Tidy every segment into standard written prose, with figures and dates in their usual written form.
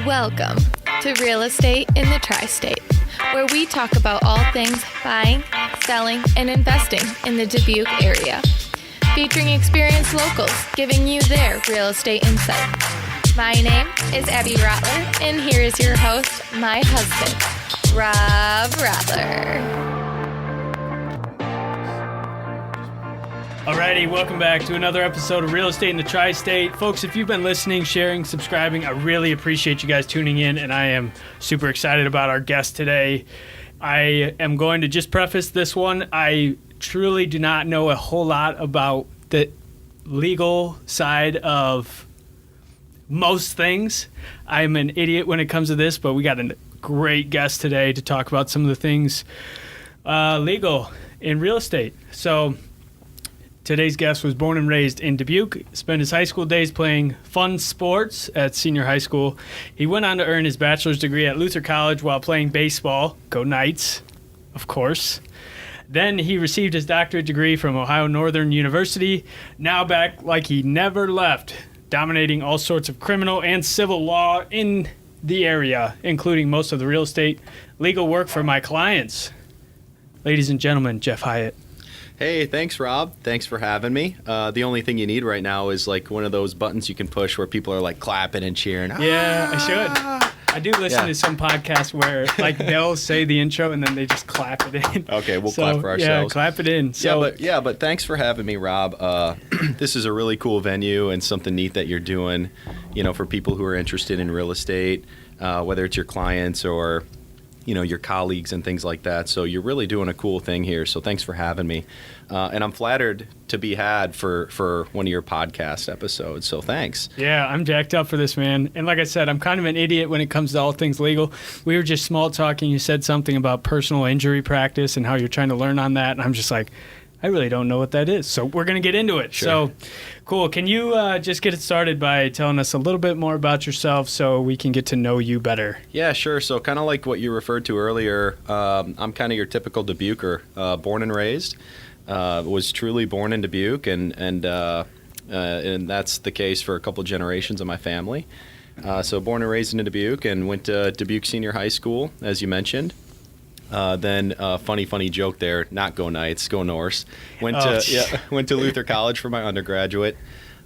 Welcome to Real Estate in the Tri-State, where we talk about all things buying, selling, and investing in the Dubuque area. Featuring experienced locals giving you their real estate insight. My name is Abby Rottler, and here is your host, my husband, Rottler. Alrighty, welcome back to another episode of Real Estate in the Tri-State. Folks, if you've been listening, sharing, subscribing, I really appreciate you guys tuning in, and I am super excited about our guest today. I am going to just preface this one. I truly do not know a whole lot about the legal side of most things. I'm an idiot when it comes to this, but we got a great guest today to talk about some of the things legal in real estate. So today's guest was born and raised in Dubuque, spent his high school days playing fun sports at senior high school. He went on to earn his bachelor's degree at Luther College while playing baseball. Go Knights, of course. Then he received his doctorate degree from Ohio Northern University, now back like he never left, dominating all sorts of criminal and civil law in the area, including most of the real estate legal work for my clients. Ladies and gentlemen, Jeff Hiatt. Hey, thanks, Rob. Thanks for having me. The only thing you need right now is like one of those buttons you can push where people are like clapping and cheering. Yeah, I should. I do listen to some podcasts where like they'll say the intro and then they just clap it in. Okay, we'll clap for ourselves. Yeah, clap it in. So, but thanks for having me, Rob. This is a really cool venue and something neat that you're doing, for people who are interested in real estate, whether it's your clients or your colleagues and things like that. So you're really doing a cool thing here. So thanks for having me. And I'm flattered to be had for one of your podcast episodes. So thanks. Yeah, I'm jacked up for this, man. And like I said, I'm kind of an idiot when it comes to all things legal. We were just small talking. You said something about personal injury practice and how you're trying to learn on that. And I'm just like, I really don't know what that is. So we're going to get into it. Sure. So cool. Can you just get it started by telling us a little bit more about yourself so we can get to know you better? Yeah, sure. So kind of like what you referred to earlier, I'm kind of your typical Dubuquer, born and raised. Was truly born in Dubuque, and that's the case for a couple generations of my family. So born and raised in Dubuque, and went to Dubuque Senior High School, as you mentioned. Then funny joke there, not go Knights, go Norse. Went to Luther College for my undergraduate.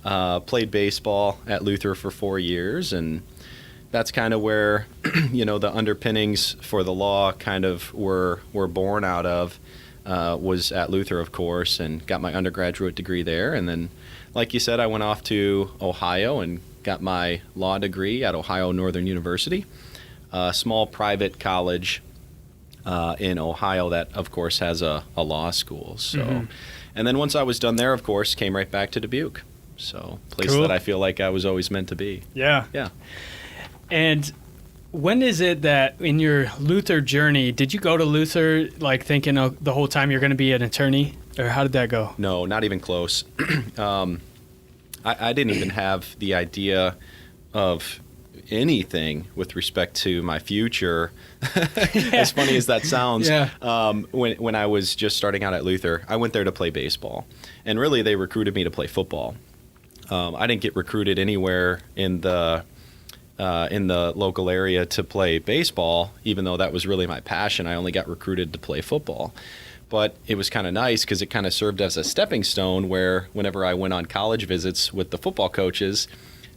Played baseball at Luther for 4 years, and that's kind of where the underpinnings for the law kind of were born out of. Was at Luther, of course, and got my undergraduate degree there. And then, like you said, I went off to Ohio and got my law degree at Ohio Northern University, a small private college in Ohio that, of course, has a law school. So, And then once I was done there, of course, came right back to Dubuque. So, place Cool. that I feel like I was always meant to be. Yeah. And when is it that in your Luther journey, did you go to Luther like thinking the whole time you're going to be an attorney, or how did that go? No, not even close. I didn't even have the idea of anything with respect to my future. As funny as that sounds. Yeah. When I was just starting out at Luther, I went there to play baseball, and really they recruited me to play football. I didn't get recruited anywhere in the local area to play baseball, even though that was really my passion. I only got recruited to play football. But it was kind of nice because it kind of served as a stepping stone where whenever I went on college visits with the football coaches,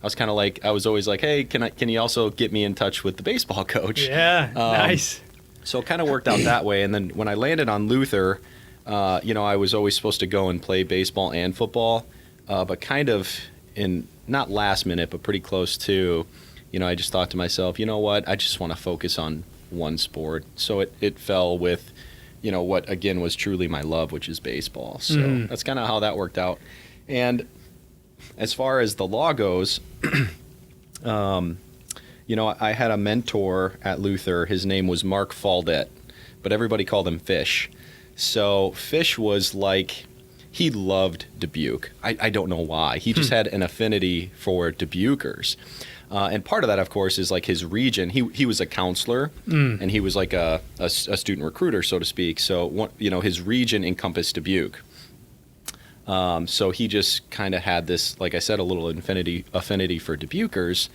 I was always like, hey, can you also get me in touch with the baseball coach? Yeah, nice. So it kind of worked out that way. And then when I landed on Luther, I was always supposed to go and play baseball and football, but kind of in not last minute, but pretty close to. I just thought to myself, you know what, I just want to focus on one sport. So it fell with, what again was truly my love, which is baseball. So that's kind of how that worked out. And as far as the law goes, I had a mentor at Luther. His name was Mark Faldette, but everybody called him Fish. So Fish was like, he loved Dubuque. I don't know why. He just had an affinity for Dubuquers. And part of that, of course, is like his region. He was a counselor, and he was like a student recruiter, so to speak. So, his region encompassed Dubuque. So he just kind of had this, like I said, a little affinity for Dubukers.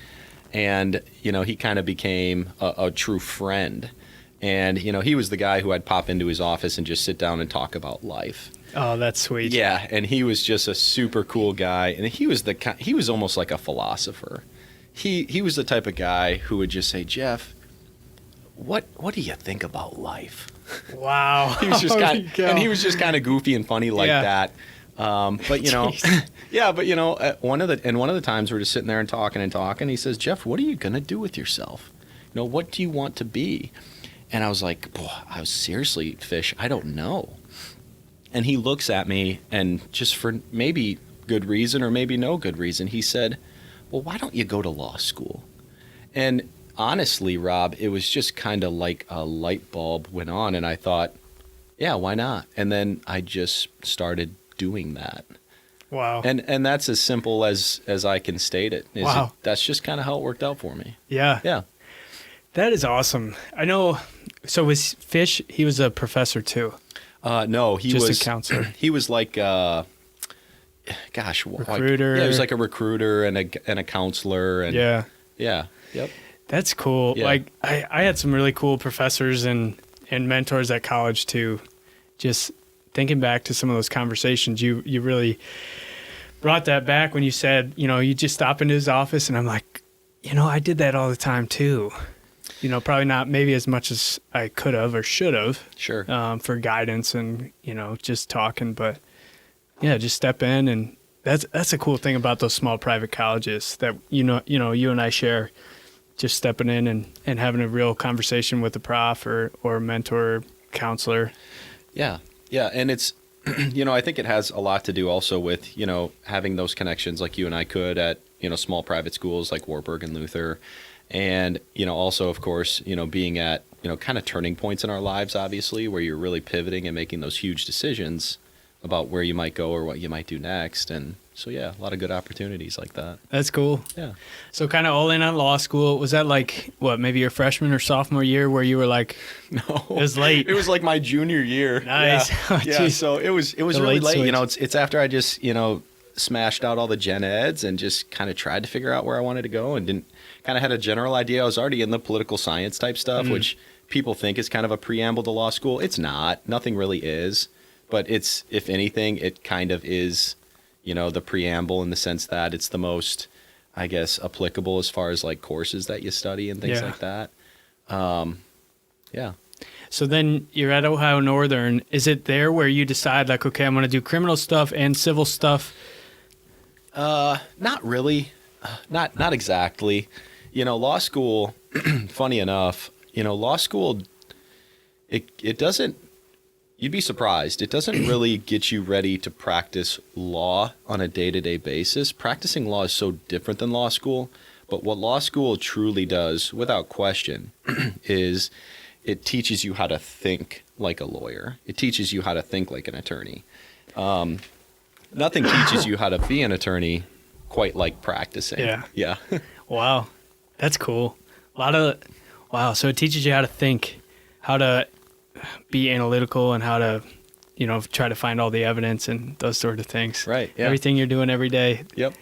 And, he kind of became a true friend. And, he was the guy who I'd pop into his office and just sit down and talk about life. Oh, that's sweet. Yeah, and he was just a super cool guy. And he was almost like a philosopher. He was the type of guy who would just say, Jeff, what do you think about life? Wow. He was just kind of goofy and funny like that. But yeah, but one of the times we're just sitting there and talking, he says, Jeff, what are you gonna do with yourself? What do you want to be? And I was like, boy, seriously, Fish, I don't know. And he looks at me, and just for maybe good reason or maybe no good reason, he said, well, why don't you go to law school? And honestly, Rob, it was just kind of like a light bulb went on, and I thought, yeah, why not? And then I just started doing that. Wow. And that's as simple as I can state it. Wow. That's just kind of how it worked out for me. Yeah. Yeah. That is awesome. I know. So was Fish, he was a professor too? No, he was just a counselor. He was like, recruiter. He was like a recruiter and a counselor. And yeah. Yep. That's cool. Yeah. Like I had some really cool professors and mentors at college too. Just thinking back to some of those conversations, you really brought that back when you said, you just stop into his office, and I'm like, I did that all the time too. Probably not maybe as much as I could have or should have. Sure. For guidance and, just talking, but yeah, just step in. And that's a cool thing about those small private colleges that, you and I share, just stepping in and having a real conversation with a prof or a mentor, counselor. Yeah. Yeah. And it's, I think it has a lot to do also with, having those connections like you and I could at, small private schools like Warburg and Luther. And, also, of course, being at, kind of turning points in our lives, obviously, where you're really pivoting and making those huge decisions about where you might go or what you might do next. And so, yeah, a lot of good opportunities like that. That's cool. Yeah. So kind of all in on law school. Was that like, maybe your freshman or sophomore year where you were like, no, it was late? It was like my junior year. Nice. Yeah. Oh, yeah. So it was really late. Switch. It's after I just, smashed out all the gen eds and just kind of tried to figure out where I wanted to go and didn't kind of had a general idea. I was already in the political science type stuff, which people think is kind of a preamble to law school. It's not. Nothing really is. But it's, if anything, it kind of is, the preamble in the sense that it's the most, I guess, applicable as far as like courses that you study and things like that. Yeah. So then you're at Ohio Northern. Is it there where you decide like, okay, I'm going to do criminal stuff and civil stuff? Not really. Not exactly. Law school, funny enough, law school, it doesn't, you'd be surprised. It doesn't really get you ready to practice law on a day-to-day basis. Practicing law is so different than law school. But what law school truly does, without question, is it teaches you how to think like a lawyer. It teaches you how to think like an attorney. Nothing teaches you how to be an attorney quite like practicing. Yeah. Wow. That's cool. Wow. So it teaches you how to think, how to be analytical, and how to, try to find all the evidence and those sort of things. Right. Yeah. Everything you're doing every day. Yep.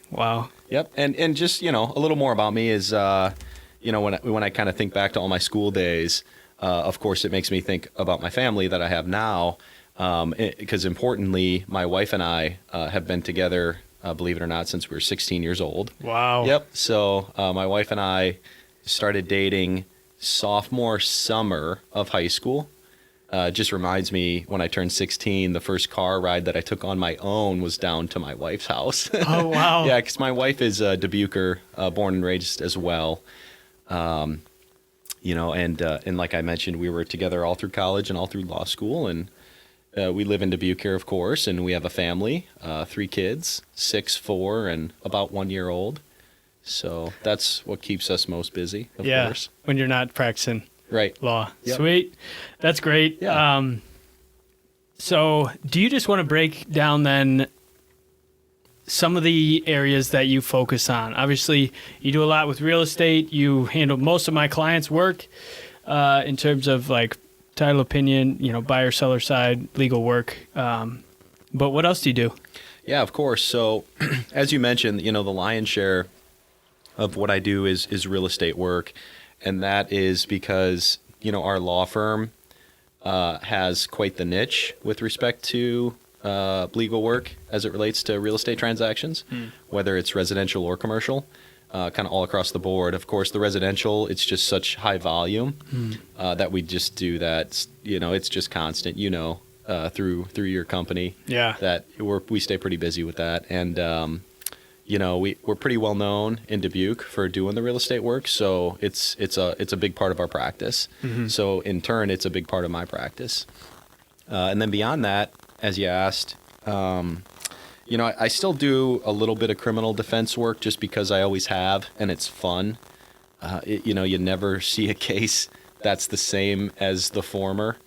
Wow. Yep. And just, a little more about me is, when I kind of think back to all my school days, of course, it makes me think about my family that I have now. Because importantly, my wife and I have been together, believe it or not, since we were 16 years old. Wow. Yep. So my wife and I started dating sophomore summer of high school. Just reminds me, when I turned 16, the first car ride that I took on my own was down to my wife's house. Oh, wow. Yeah, because my wife is a Dubuquer, born and raised as well. And like I mentioned, we were together all through college and all through law school, and we live in Dubuque here, of course, and we have a family, 3 kids, 6, 4, and about 1 year old. So that's what keeps us most busy, of course. When you're not practicing law. Yep. Sweet. That's great. Yeah. So do you just want to break down then some of the areas that you focus on? Obviously, you do a lot with real estate. You handle most of my clients' work in terms of like title opinion, buyer, seller side, legal work. But what else do you do? Yeah, of course. So as you mentioned, the lion's share of what I do is real estate work. And that is because, our law firm has quite the niche with respect to legal work as it relates to real estate transactions, whether it's residential or commercial, kind of all across the board. Of course, the residential, it's just such high volume that we just do that. It's just constant, through your company. Yeah. That we stay pretty busy with that. And, we're pretty well known in Dubuque for doing the real estate work. So it's a big part of our practice. So in turn, it's a big part of my practice. And then beyond that, as you asked, I still do a little bit of criminal defense work just because I always have, and it's fun. You never see a case that's the same as the former.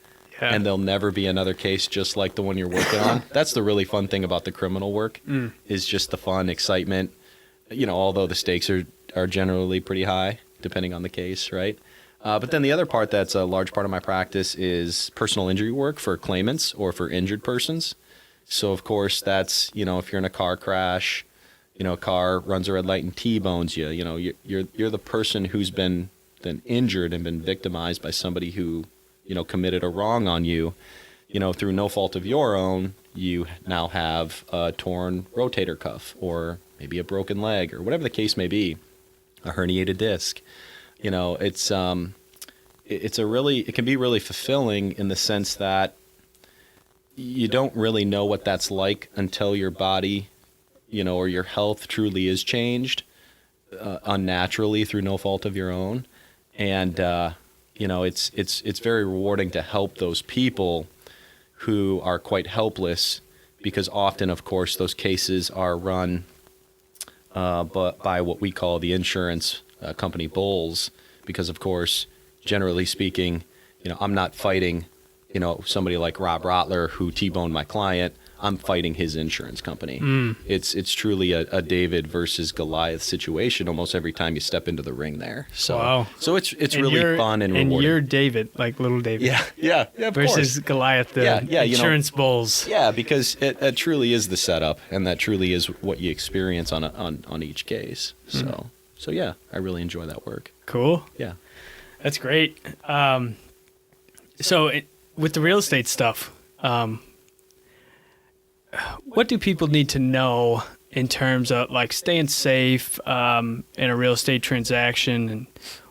Yeah. And there'll never be another case just like the one you're working on. That's the really fun thing about the criminal work is just the fun, excitement, although the stakes are generally pretty high depending on the case, right? But then the other part that's a large part of my practice is personal injury work for claimants or for injured persons. So, of course, that's, if you're in a car crash, a car runs a red light and T-bones you, you're the person who's been injured and been victimized by somebody who committed a wrong on you, through no fault of your own. You now have a torn rotator cuff or maybe a broken leg or whatever the case may be, a herniated disc. It can be really fulfilling in the sense that you don't really know what that's like until your body, or your health truly is changed unnaturally through no fault of your own. And, it's very rewarding to help those people who are quite helpless because often, of course, those cases are run by what we call the insurance company bulls because, of course, generally speaking, I'm not fighting, somebody like Rob Rottler who T-boned my client. I'm fighting his insurance company. It's truly a David versus Goliath situation almost every time you step into the ring there. So, wow. So it's really fun and rewarding. And you're David, like little David. Yeah, of versus course. Goliath, the insurance bulls. Yeah, because it truly is the setup, and that truly is what you experience on each case. So yeah, I really enjoy that work. Cool. Yeah, that's great. With the real estate stuff. What do people need to know in terms of like staying safe in a real estate transaction, and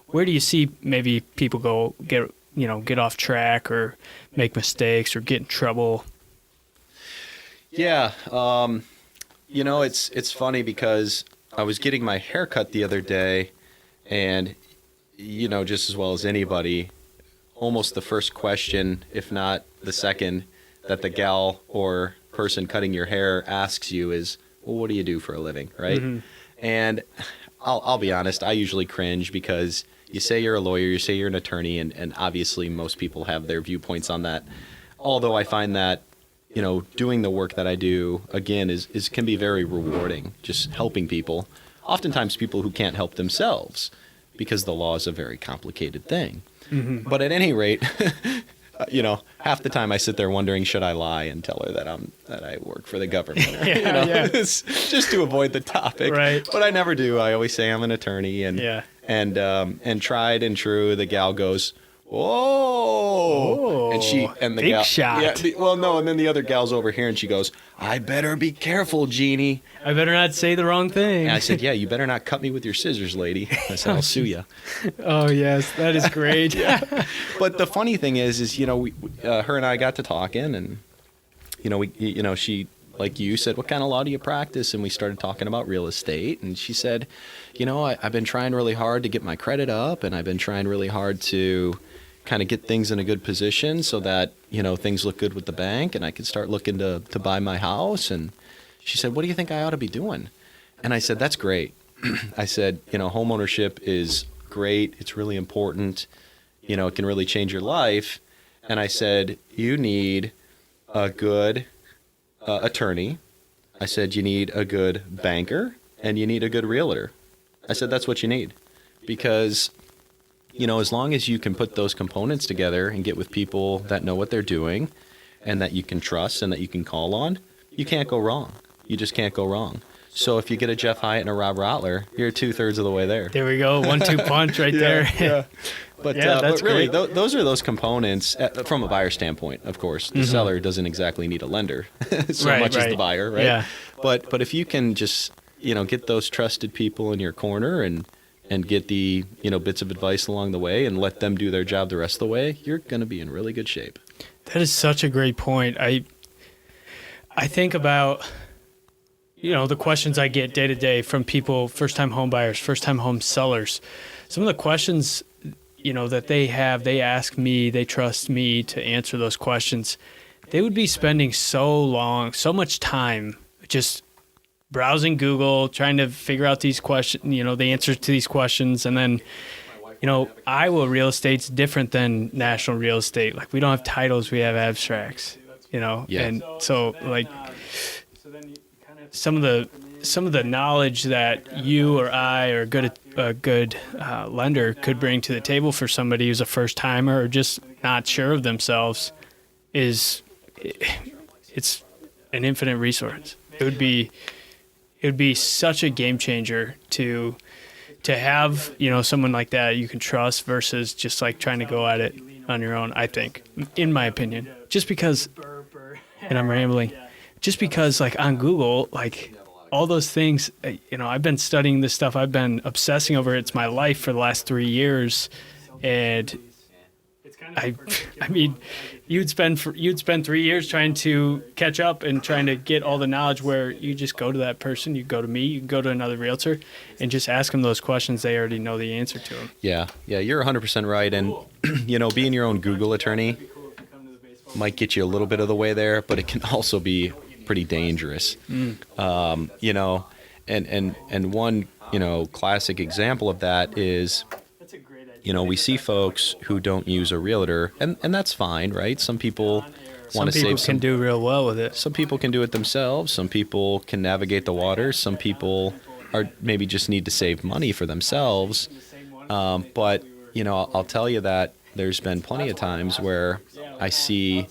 where do you see maybe people get off track or make mistakes or get in trouble? Yeah, it's funny because I was getting my hair cut the other day, and just as well as anybody, almost the first question, if not the second, that the gal or person cutting your hair asks you is, well, what do you do for a living, right? And I'll be honest, I usually cringe because you say you're a lawyer, you say you're an attorney, and obviously most people have their viewpoints on that. Although I find that, doing the work that I do, again, can be very rewarding, just helping people. Oftentimes people who can't help themselves because the law is a very complicated thing. But at any rate, half the time I sit there wondering, should I lie and tell her that I work for the government? It's just to avoid the topic. Right. But I never do. I always say I'm an attorney, and tried and true, the gal goes, whoa, and the big gal, shot. And then the other gal's over here, and she goes, I better be careful, Jeannie. I better not say the wrong thing. And I said, yeah, you better not cut me with your scissors, lady. I said, I'll sue you. Oh yes, that is great. But the funny thing is we, her and I got to talking, and she, like you said, what kind of law do you practice? And we started talking about real estate, and she said, I've been trying really hard to get my credit up, and I've been trying really hard to kind of get things in a good position so that, things look good with the bank and I can start looking to buy my house. And she said, what do you think I ought to be doing? And I said, that's great. I said, home ownership is great. It's really important. It can really change your life. And I said, you need a good attorney. I said, you need a good banker, and you need a good realtor. I said, that's what you need. Because, as long as you can put those components together and get with people that know what they're doing and that you can trust and that you can call on, you can't go wrong. You just can't go wrong. So if you get a Jeff Hiatt and a Rob Rottler, you're 2/3 of the way there. There we go. 1-2 punch right there. Yeah. But, that's but really, great. those are those components from a buyer standpoint, of course. The seller doesn't exactly need a lender so much as the buyer, right? Yeah. But if you can just, get those trusted people in your corner and get the, bits of advice along the way and let them do their job the rest of the way, you're going to be in really good shape. That is such a great point. I think about, the questions I get day to day from people, first-time home buyers, first-time home sellers. Some of the questions, that they ask me, they trust me to answer those questions. They would be spending so much time just browsing Google, trying to figure out these questions, the answers to these questions. And then, Iowa real estate's different than national real estate. Like, we don't have titles, we have abstracts, Yeah. And so, like, some of the knowledge that you or I or a good lender could bring to the table for somebody who's a first timer or just not sure of themselves it's an infinite resource. It would be such a game changer to have someone like that you can trust versus just like trying to go at it on your own. I think, in my opinion, just because, and I'm rambling. Just because, like, on Google, like, all those things, I've been studying this stuff. I've been obsessing over it. It's my life for the last 3 years. And I mean, you'd spend 3 years trying to catch up and trying to get all the knowledge where you just go to that person, you go to me, you go to another realtor, and just ask them those questions. They already know the answer to them. Yeah, you're 100% right. And, being your own Google attorney might get you a little bit of the way there, but it can also be pretty dangerous. And one, classic example of that is, we see folks who don't use a realtor, and that's fine, right? Some people want to save. Some people can do real well with it. Some people can do it themselves. Some people can navigate the waters. Some people are maybe just need to save money for themselves. But I'll tell you that there's been plenty of times where I see,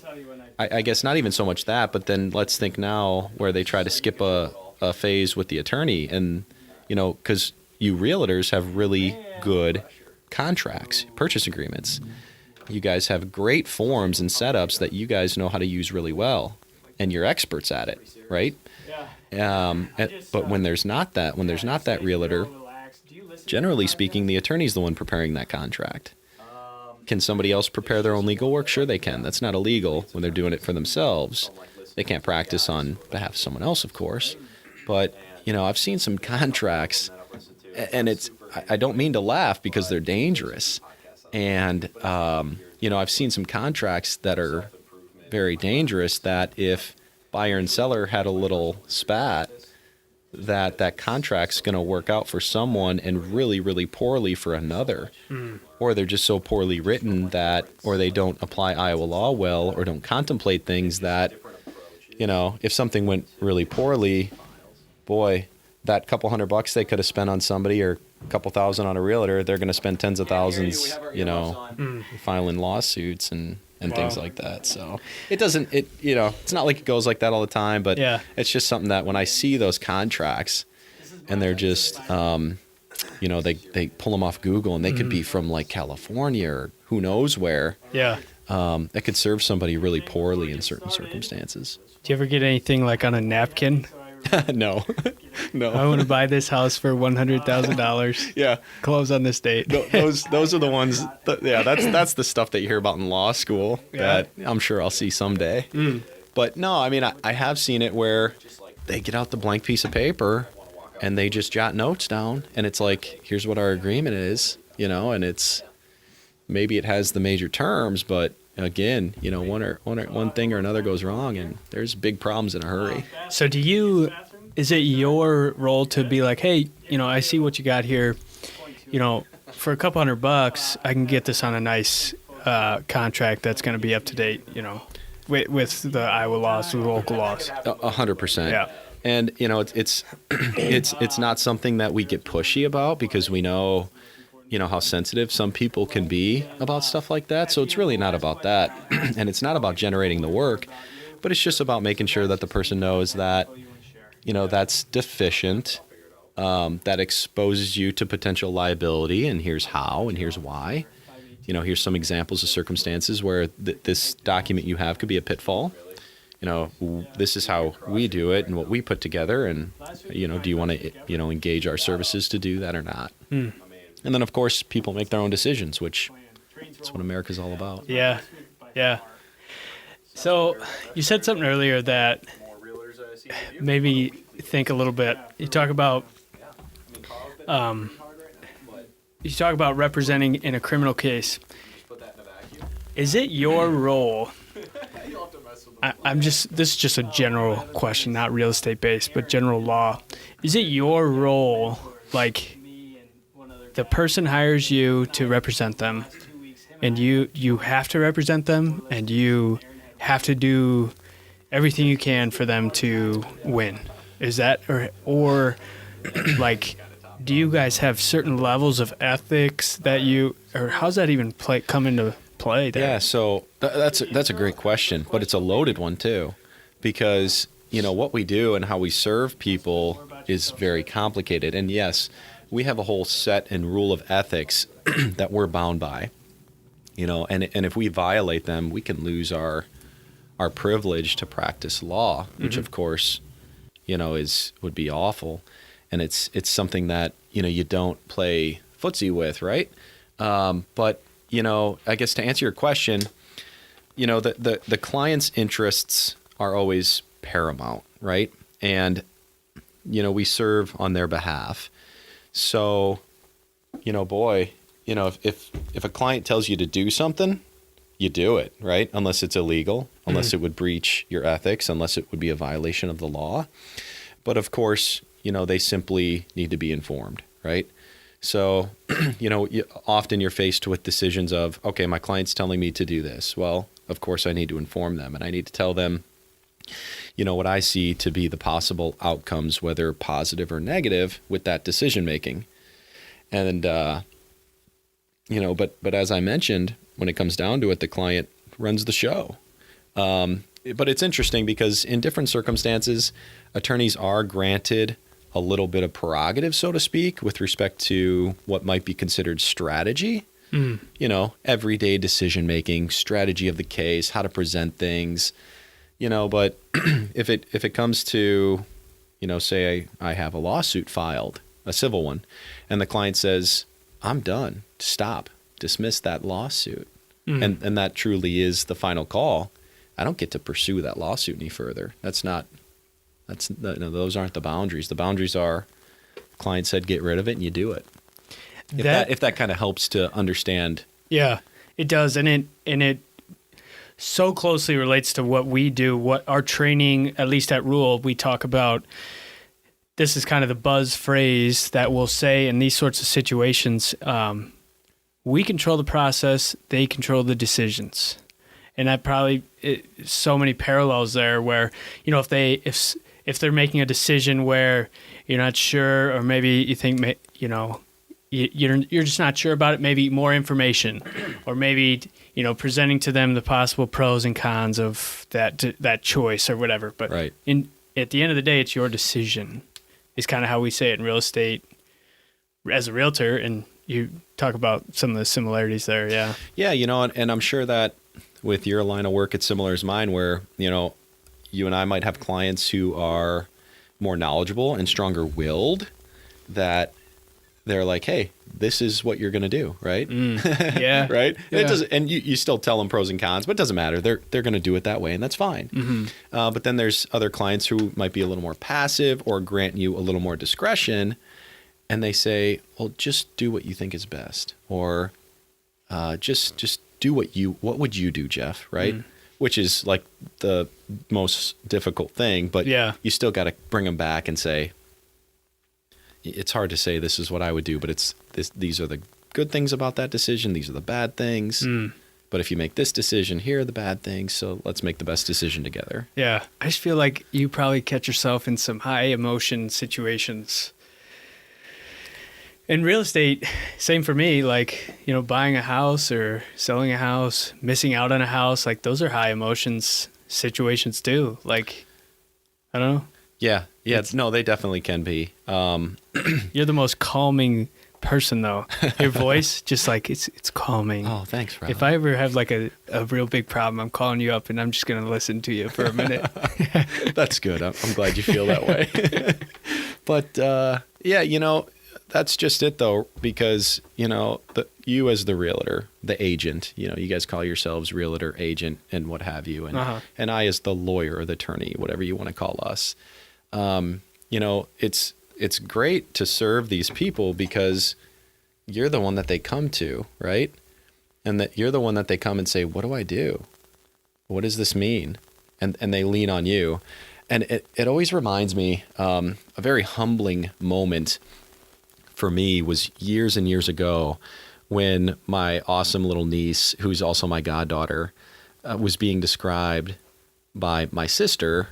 I guess not even so much that, but then let's think now where they try to skip a phase with the attorney, and because you realtors have really good contracts, purchase agreements. You guys have great forms and setups that you guys know how to use really well, and you're experts at it, right? But when there's not that realtor, generally speaking, the attorney's the one preparing that contract. Can somebody else prepare their own legal work? Sure they can. That's not illegal when they're doing it for themselves. They can't practice on behalf of someone else, of course. But, I've seen some contracts, and I don't mean to laugh because they're dangerous. And, I've seen some contracts that are very dangerous that if buyer and seller had a little spat, that contract's going to work out for someone and really, really poorly for another. Or they're just so poorly written that, or they don't apply Iowa law well, or don't contemplate things that, if something went really poorly, boy, that couple $100 they could have spent on somebody or a couple thousand on a realtor, they're going to spend tens of thousands, filing lawsuits and things like that. So it's not like it goes like that all the time, but it's just something that when I see those contracts and they're just, they pull them off Google and they could be from like California or who knows where. Yeah. That could serve somebody really poorly in certain circumstances. Do you ever get anything like on a napkin? No. I want to buy this house for $100,000. Yeah. Close on this date. Those are the ones. That's the stuff that you hear about in law school that I'm sure I'll see someday. But no, I mean, I have seen it where they get out the blank piece of paper and they just jot notes down, and it's like, here's what our agreement is, and it's maybe it has the major terms, but again, one thing or another goes wrong, and there's big problems in a hurry. So is it your role to be like, hey, I see what you got here, for a couple $100, I can get this on a nice contract that's going to be up to date, with the Iowa laws, the local laws. 100%. Yeah. And it's not something that we get pushy about because we know how sensitive some people can be about stuff like that. So it's really not about that. And it's not about generating the work. but it's just about making sure that the person knows that, that's deficient, that exposes you to potential liability, and here's how, and here's why. Here's some examples of circumstances where this document you have could be a pitfall. This is how we do it and what we put together, and, do you want to, engage our services to do that or not? And then, of course, people make their own decisions, which that's what America's all about. Yeah. So you said something earlier that made me think a little bit. You talk about representing in a criminal case. Is it your role? This is just a general question, not real estate based, but general law. Is it your role, like the person hires you to represent them, and you have to represent them, and you have to do everything you can for them to win? Is that, or like, do you guys have certain levels of ethics that or how's that even come into play there? Yeah, so that's a great question, but it's a loaded one too, because what we do and how we serve people is very complicated. And yes, we have a whole set and rule of ethics that we're bound by, and if we violate them, we can lose our privilege to practice law, which of course, would be awful. And it's something that, you don't play footsie with, right? But, I guess to answer your question, the client's interests are always paramount, right? And, we serve on their behalf. So, if a client tells you to do something, you do it, right? Unless it's illegal, unless it would breach your ethics, unless it would be a violation of the law. But of course, they simply need to be informed, right? So, often you're faced with decisions of, okay, my client's telling me to do this. Well, of course, I need to inform them, and I need to tell them, what I see to be the possible outcomes, whether positive or negative, with that decision making. And, but as I mentioned, when it comes down to it, the client runs the show. But it's interesting because in different circumstances, attorneys are granted a little bit of prerogative, so to speak, with respect to what might be considered strategy. Everyday decision making, strategy of the case, how to present things. But if it comes to, say I have a lawsuit filed, a civil one, and the client says, I'm done, stop, dismiss that lawsuit, and that truly is the final call, I don't get to pursue that lawsuit any further. Those aren't the boundaries. The boundaries are, the client said get rid of it, and you do it. If that kind of helps to understand. Yeah, it does, and it so closely relates to what we do, what our training, at least at Rule, we talk about. This is kind of the buzz phrase that we'll say in these sorts of situations. We control the process, they control the decisions. And that so many parallels there where, if they're making a decision where you're not sure, or maybe you think, you're just not sure about it, maybe more information, or maybe, presenting to them the possible pros and cons of that choice or whatever. But right. At the end of the day, it's your decision, is kind of how we say it in real estate as a realtor. And you talk about some of the similarities there. Yeah. Yeah. And I'm sure that with your line of work, it's similar as mine, where, you and I might have clients who are more knowledgeable and stronger willed, that they're like, hey, this is what you're going to do, right? Yeah. Right? Yeah. It doesn't, and you still tell them pros and cons, but it doesn't matter. They're going to do it that way, and that's fine. But then there's other clients who might be a little more passive or grant you a little more discretion, and they say, well, just do what you think is best, or just do what would you do, Jeff, right? Which is like the most difficult thing, but you still got to bring them back and say, it's hard to say this is what I would do, but these are the good things about that decision. These are the bad things. But if you make this decision, here are the bad things. So let's make the best decision together. Yeah. I just feel like you probably catch yourself in some high emotion situations. In real estate, same for me, like, buying a house or selling a house, missing out on a house, like those are high emotions situations too. Like, I don't know. Yeah. No, they definitely can be. You're the most calming person, though. Your voice, just like it's calming. Oh, thanks, Rob. If I ever have like a real big problem, I'm calling you up and I'm just gonna listen to you for a minute. That's good. I'm glad you feel that way. But yeah, that's just it though, because you as the realtor, the agent, you guys call yourselves realtor, agent, and what have you, and I as the lawyer or the attorney, whatever you want to call us. It's great to serve these people because you're the one that they come to, right? And that you're the one that they come and say, what do I do? What does this mean? And they lean on you. And it always reminds me, a very humbling moment for me was years and years ago when my awesome little niece, who's also my goddaughter, was being described by my sister,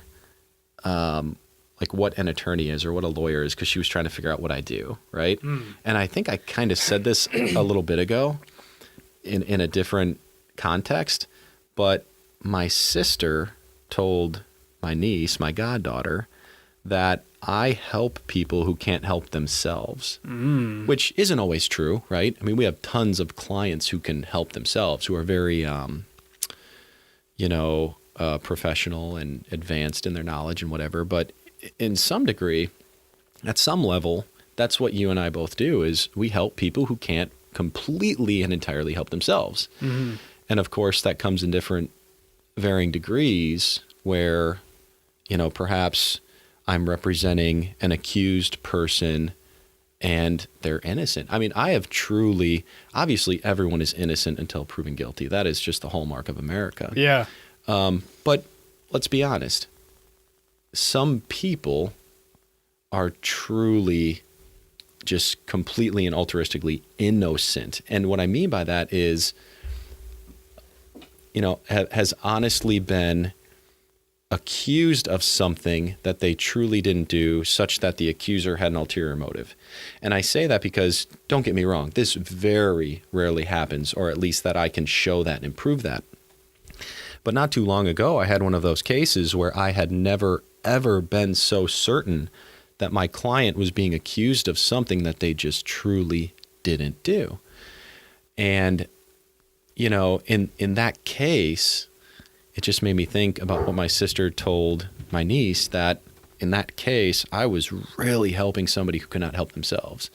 like what an attorney is or what a lawyer is, because she was trying to figure out what I do, right? And I think I kind of said this a little bit ago in a different context, but my sister told my niece, my goddaughter, that I help people who can't help themselves, which isn't always true, right? I mean, we have tons of clients who can help themselves, who are very, professional and advanced in their knowledge and whatever, but in some degree, at some level, that's what you and I both do, is we help people who can't completely and entirely help themselves. And of course, that comes in different varying degrees where, perhaps I'm representing an accused person and they're innocent. I mean, I have truly, obviously everyone is innocent until proven guilty. That is just the hallmark of America. Yeah. But let's be honest. Some people are truly just completely and altruistically innocent. And what I mean by that is, has honestly been accused of something that they truly didn't do, such that the accuser had an ulterior motive. And I say that because, don't get me wrong, this very rarely happens, or at least that I can show that and prove that. But not too long ago, I had one of those cases where I had never, ever been so certain that my client was being accused of something that they just truly didn't do. And, in that case, it just made me think about what my sister told my niece, that in that case, I was really helping somebody who could not help themselves.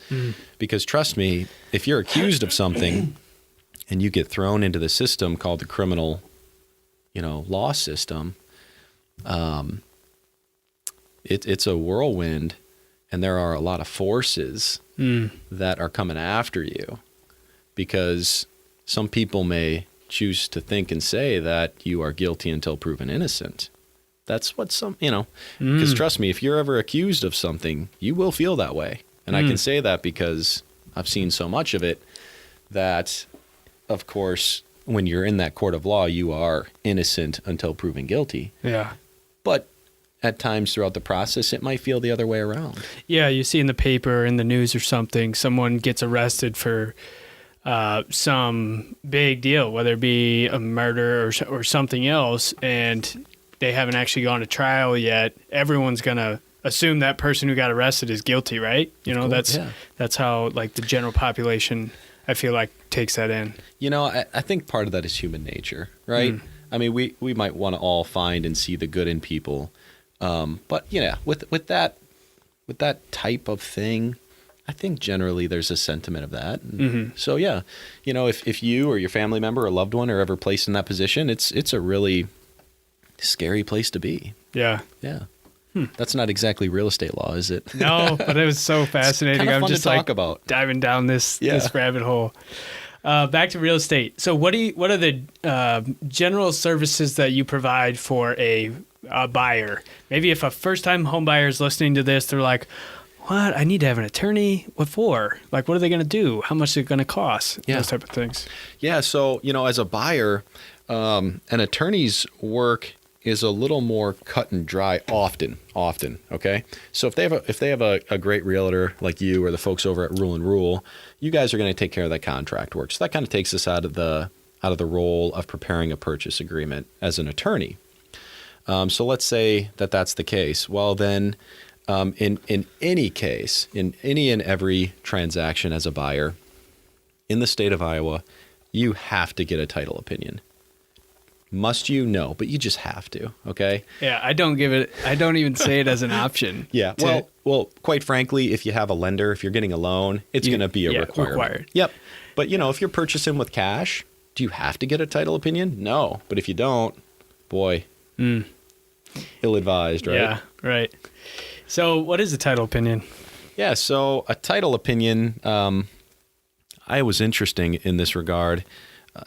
Because trust me, if you're accused of something and you get thrown into the system called the criminal law system, it's a whirlwind, and there are a lot of forces that are coming after you, because some people may choose to think and say that you are guilty until proven innocent. That's what because trust me, if you're ever accused of something, you will feel that way. And I can say that because I've seen so much of it that, of course, when you're in that court of law, you are innocent until proven guilty. Yeah. But at times throughout the process, it might feel the other way around. Yeah, you see in the paper, in the news or something, someone gets arrested for some big deal, whether it be a murder or something else, and they haven't actually gone to trial yet. Everyone's going to assume that person who got arrested is guilty, right? That's how, like, the general population, I feel like, takes that in. I think part of that is human nature, right? I mean, we might want to all find and see the good in people. But with that type of thing, I think generally there's a sentiment of that. So yeah, if you or your family member or loved one are ever placed in that position, it's a really scary place to be. Yeah. Yeah. That's not exactly real estate law, is it? No, but it was so fascinating. It's kind of fun I'm just to talk about. Diving down this rabbit hole. Back to real estate. So what are the general services that you provide for a buyer? Maybe if a first-time home buyer is listening to this, they're like, what? I need to have an attorney? What for? Like, what are they going to do? How much is it going to cost? Yeah. Those type of things. Yeah. So, as a buyer, an attorney's work is a little more cut and dry often. Okay. So if they have a great realtor like you or the folks over at Rule and Rule, you guys are going to take care of that contract work. So that kind of takes us out of the role of preparing a purchase agreement as an attorney. So let's say that that's the case. Well, then in any case, in any and every transaction as a buyer in the state of Iowa, you have to get a title opinion. Must you? No, but you just have to. Okay. Yeah, I don't even say it as an option. Yeah. Well, quite frankly, if you have a lender, if you're getting a loan, it's going to be a requirement. Yep. But if you're purchasing with cash, do you have to get a title opinion? No. But if you don't, boy, ill-advised, right? Yeah, right. So what is a title opinion? Yeah, so a title opinion, I was interesting in this regard.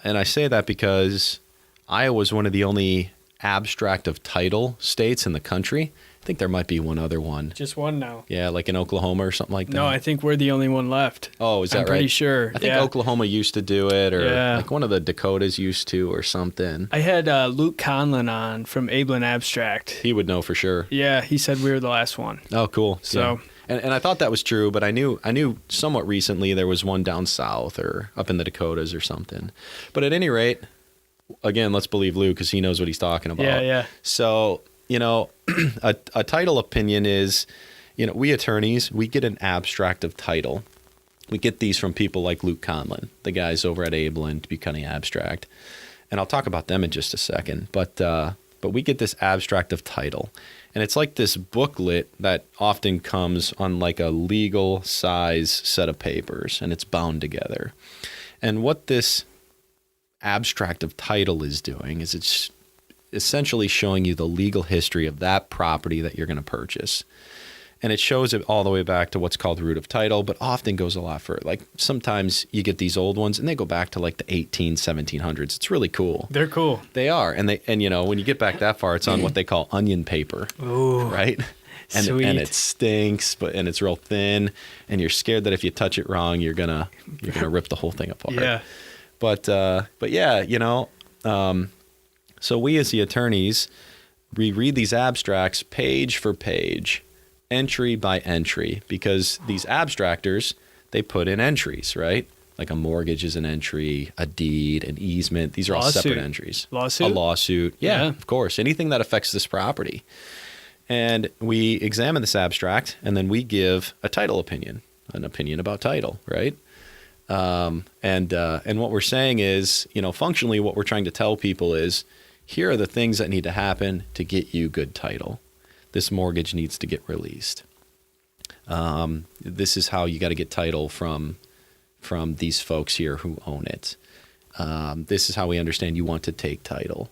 And I say that because Iowa is one of the only abstract of title states in the country. I think there might be one other one. Just one now. Yeah, like in Oklahoma or something like that. No, I think we're the only one left. Oh, is that right? I'm pretty sure. I think Oklahoma used to do it, or like one of the Dakotas used to, or something. I had Luke Conlon on from Ablin Abstract. He would know for sure. Yeah, he said we were the last one. Oh, cool. So, and I thought that was true, but I knew somewhat recently there was one down south or up in the Dakotas or something. But at any rate, again, let's believe Luke because he knows what he's talking about. Yeah. So, a title opinion is, we attorneys, we get an abstract of title. We get these from people like Luke Conlon, the guys over at Ablin, Dubuque County Abstract. And I'll talk about them in just a second. But we get this abstract of title. And it's like this booklet that often comes on like a legal size set of papers, and it's bound together. And what this abstract of title is doing is it's essentially showing you the legal history of that property that you're going to purchase. And it shows it all the way back to what's called root of title, but often goes a lot further. Like sometimes you get these old ones and they go back to like the 1700s. It's really cool. They're cool. They are. And when you get back that far, it's on what they call onion paper. Ooh. Right? Sweet. And it stinks, and it's real thin, and you're scared that if you touch it wrong, you're gonna rip the whole thing apart. Yeah. But yeah, so we as the attorneys, we read these abstracts page for page, entry by entry, because these abstractors, they put in entries, right? Like a mortgage is an entry, a deed, an easement. These are all separate entries. Lawsuit? A lawsuit. Yeah, of course. Anything that affects this property. And we examine this abstract, and then we give a title opinion, an opinion about title, right? And what we're saying is, functionally what we're trying to tell people is, here are the things that need to happen to get you good title. This mortgage needs to get released. This is how you got to get title from these folks here who own it. This is how we understand you want to take title.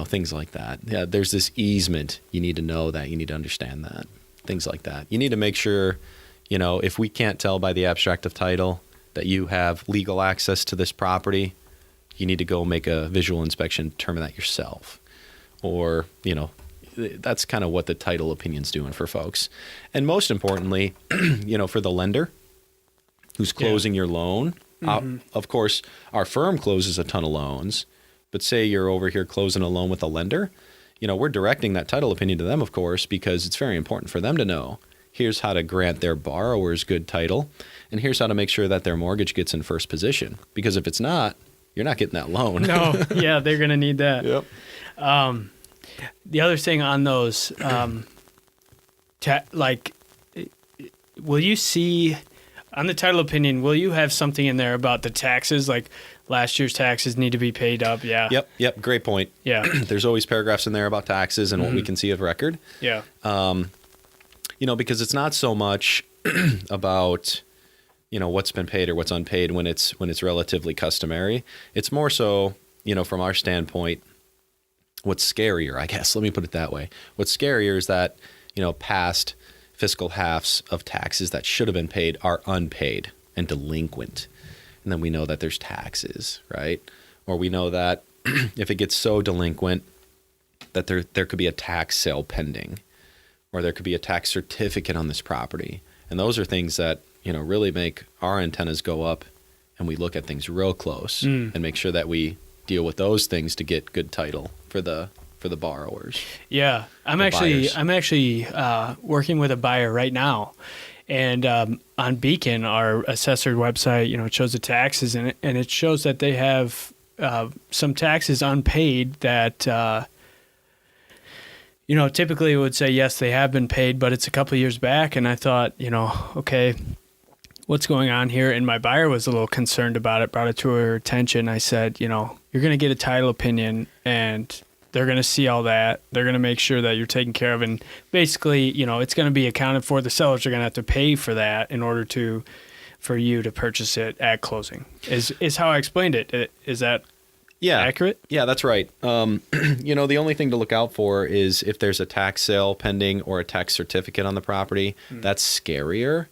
Things like that. Yeah, there's this easement. You need to know that. You need to understand that. Things like that. You need to make sure, if we can't tell by the abstract of title that you have legal access to this property, you need to go make a visual inspection, determine that yourself. Or, that's kind of what the title opinion's doing for folks. And most importantly, for the lender who's closing your loan, of course, our firm closes a ton of loans, but say you're over here closing a loan with a lender, we're directing that title opinion to them, of course, because it's very important for them to know, here's how to grant their borrowers good title, and here's how to make sure that their mortgage gets in first position. Because if it's not, you're not getting that loan. No, yeah, they're going to need that. Yep. The other thing on those, will you see, on the title opinion, will you have something in there about the taxes, like last year's taxes need to be paid up? Yeah. Yep. Great point. Yeah. There's always paragraphs in there about taxes and what we can see of record. Yeah. Because it's not so much about, what's been paid or what's unpaid when it's relatively customary. It's more so, from our standpoint, what's scarier, I guess, let me put it that way. What's scarier is that, past fiscal halves of taxes that should have been paid are unpaid and delinquent. And then we know that there's taxes, right? Or we know that if it gets so delinquent that there could be a tax sale pending, or there could be a tax certificate on this property. And those are things that, really make our antennas go up, and we look at things real close and make sure that we deal with those things to get good title for the borrowers. Yeah, I'm actually working with a buyer right now, and on Beacon, our assessor website, it shows the taxes, and it shows that they have some taxes unpaid that typically it would say, yes, they have been paid, but it's a couple of years back. And I thought, okay, what's going on here? And my buyer was a little concerned about it, brought it to her attention. I said, you're going to get a title opinion and they're going to see all that. They're going to make sure that you're taken care of. And basically, it's going to be accounted for. The sellers are going to have to pay for that in order for you to purchase it at closing is how I explained it. Is that accurate? Yeah, that's right. The only thing to look out for is if there's a tax sale pending or a tax certificate on the property. That's scarier.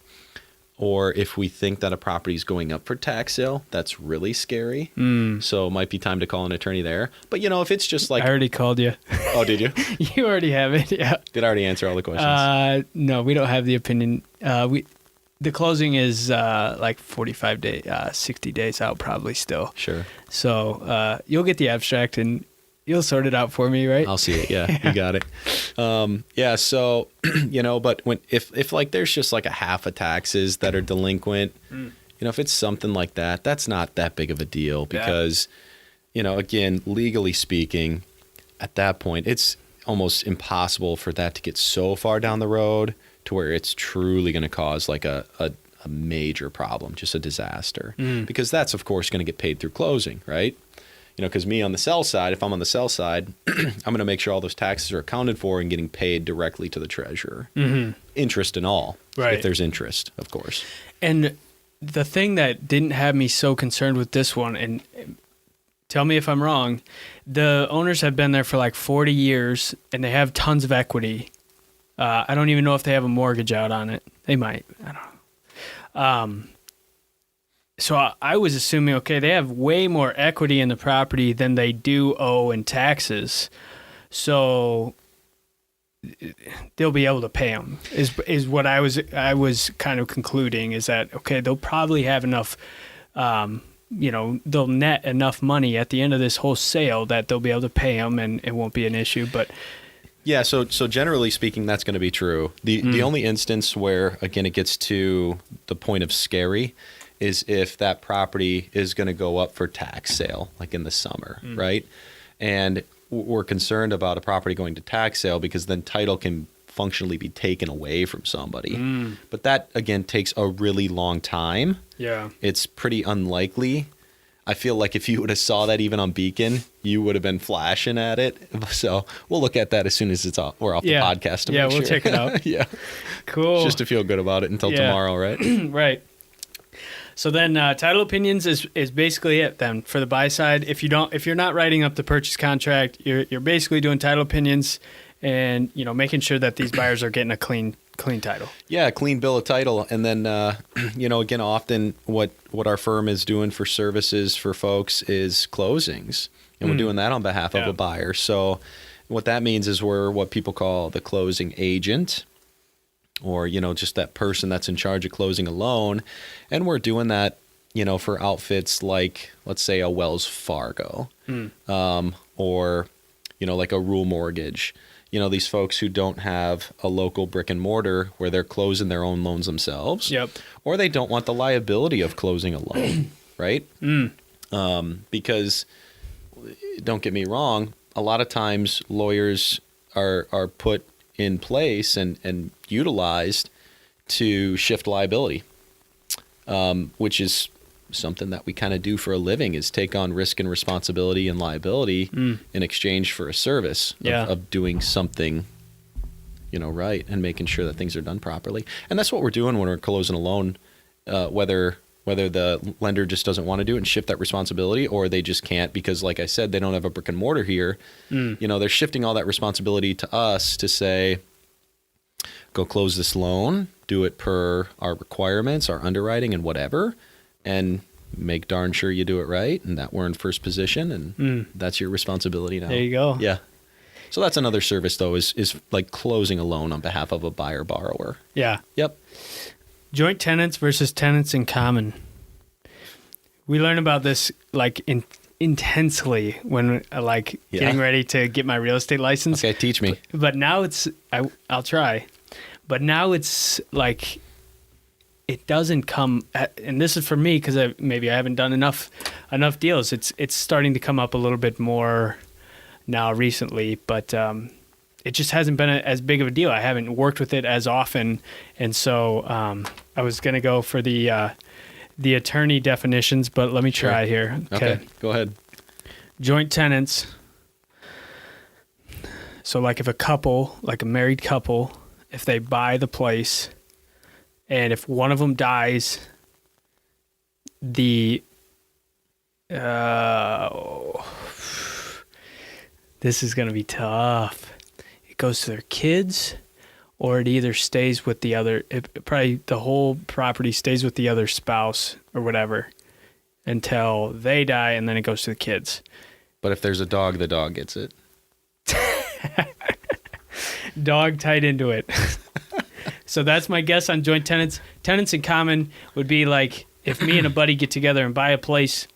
Or if we think that a property is going up for tax sale, that's really scary. So it might be time to call an attorney there. But, if it's just like... I already called you. Oh, did you? You already have it, yeah. Did I already answer all the questions? No, we don't have the opinion. The closing is like 45 days, 60 days out probably still. Sure. So you'll get the abstract and you'll sort it out for me, right? I'll see it. Yeah, you got it. So, but if like there's just like a half of taxes that are delinquent, if it's something like that, that's not that big of a deal because, again, legally speaking, at that point, it's almost impossible for that to get so far down the road to where it's truly going to cause like a major problem, just a disaster. Because that's, of course, going to get paid through closing, right? Because me on the sell side, if I'm on the sell side, I'm going to make sure all those taxes are accounted for and getting paid directly to the treasurer. Interest and all, right? If there's interest, of course. And the thing that didn't have me so concerned with this one, and tell me if I'm wrong, the owners have been there for like 40 years and they have tons of equity. I don't even know if they have a mortgage out on it. They might. I don't know. So I was assuming, okay, they have way more equity in the property than they do owe in taxes. So they'll be able to pay them is what I was kind of concluding is that, okay, they'll probably have enough, they'll net enough money at the end of this whole sale that they'll be able to pay them and it won't be an issue. But yeah, so generally speaking, that's going to be true. The only instance where, again, it gets to the point of scary is if that property is going to go up for tax sale, like in the summer, right? And we're concerned about a property going to tax sale because then title can functionally be taken away from somebody. But that, again, takes a really long time. Yeah. It's pretty unlikely. I feel like if you would have saw that even on Beacon, you would have been flashing at it. So we'll look at that as soon as we're off the podcast. We'll check it out. Yeah. Cool. Just to feel good about it until tomorrow, right? Right. So then title opinions is basically it then for the buy side. If you're not writing up the purchase contract, you're basically doing title opinions and making sure that these buyers are getting a clean title. Yeah, clean bill of title. And then again, often what our firm is doing for services for folks is closings. And we're doing that on behalf of a buyer. So what that means is we're what people call the closing agent, or, just that person that's in charge of closing a loan. And we're doing that, for outfits like, let's say, a Wells Fargo, or, like a Rural Mortgage. These folks who don't have a local brick and mortar where they're closing their own loans themselves. Yep. Or they don't want the liability of closing a loan, right? Because, don't get me wrong, a lot of times lawyers are put in place and utilized to shift liability, which is something that we kind of do for a living, is take on risk and responsibility and liability in exchange for a service of doing something, right, and making sure that things are done properly. And that's what we're doing when we're closing a loan, whether the lender just doesn't want to do it and shift that responsibility, or they just can't because, like I said, they don't have a brick and mortar here. They're shifting all that responsibility to us to say, go close this loan, do it per our requirements, our underwriting and whatever, and make darn sure you do it right and that we're in first position, and that's your responsibility now. There you go. Yeah. So that's another service, though, is like closing a loan on behalf of a buyer-borrower. Yeah. Yep. Joint tenants versus tenants in common. We learn about this like intensely when getting ready to get my real estate license. Okay, teach me. But now I'll try. But now it's like it doesn't come, and this is for me because maybe I haven't done enough deals. It's starting to come up a little bit more now recently, but it just hasn't been as big of a deal. I haven't worked with it as often, and so I was gonna go for the attorney definitions, but let me try here. Okay, go ahead. Joint tenants. So like if a couple, like a married couple, if they buy the place and if one of them dies, this is going to be tough. It goes to their kids, or it either stays with the other, probably the whole property stays with the other spouse or whatever until they die, and then it goes to the kids. But if there's a dog, the dog gets it. Dog tied into it. So that's my guess on joint tenants. Tenants in common would be like if me and a buddy get together and buy a place,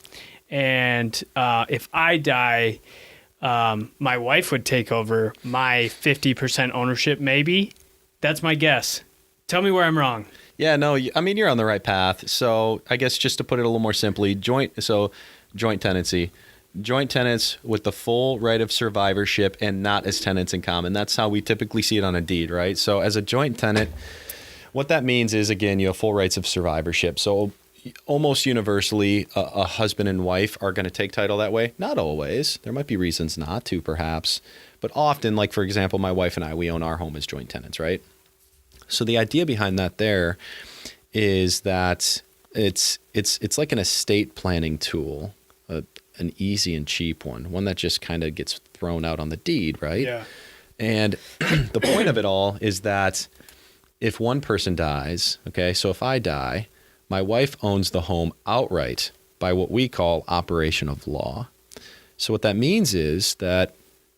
and if I die, my wife would take over my 50% ownership, maybe. That's my guess. Tell me where I'm wrong. Yeah, no, I mean, you're on the right path. So I guess just to put it a little more simply, joint tenancy. Joint tenants with the full right of survivorship and not as tenants in common. That's how we typically see it on a deed, right? So as a joint tenant, what that means is, again, you have full rights of survivorship. So almost universally, a husband and wife are going to take title that way. Not always. There might be reasons not to, perhaps. But often, like, for example, my wife and I, we own our home as joint tenants, right? So the idea behind that there is that it's like an estate planning tool, an easy and cheap one that just kind of gets thrown out on the deed, right? Yeah. And the point of it all is that if one person dies, okay, so if I die, my wife owns the home outright by what we call operation of law. So what that means is that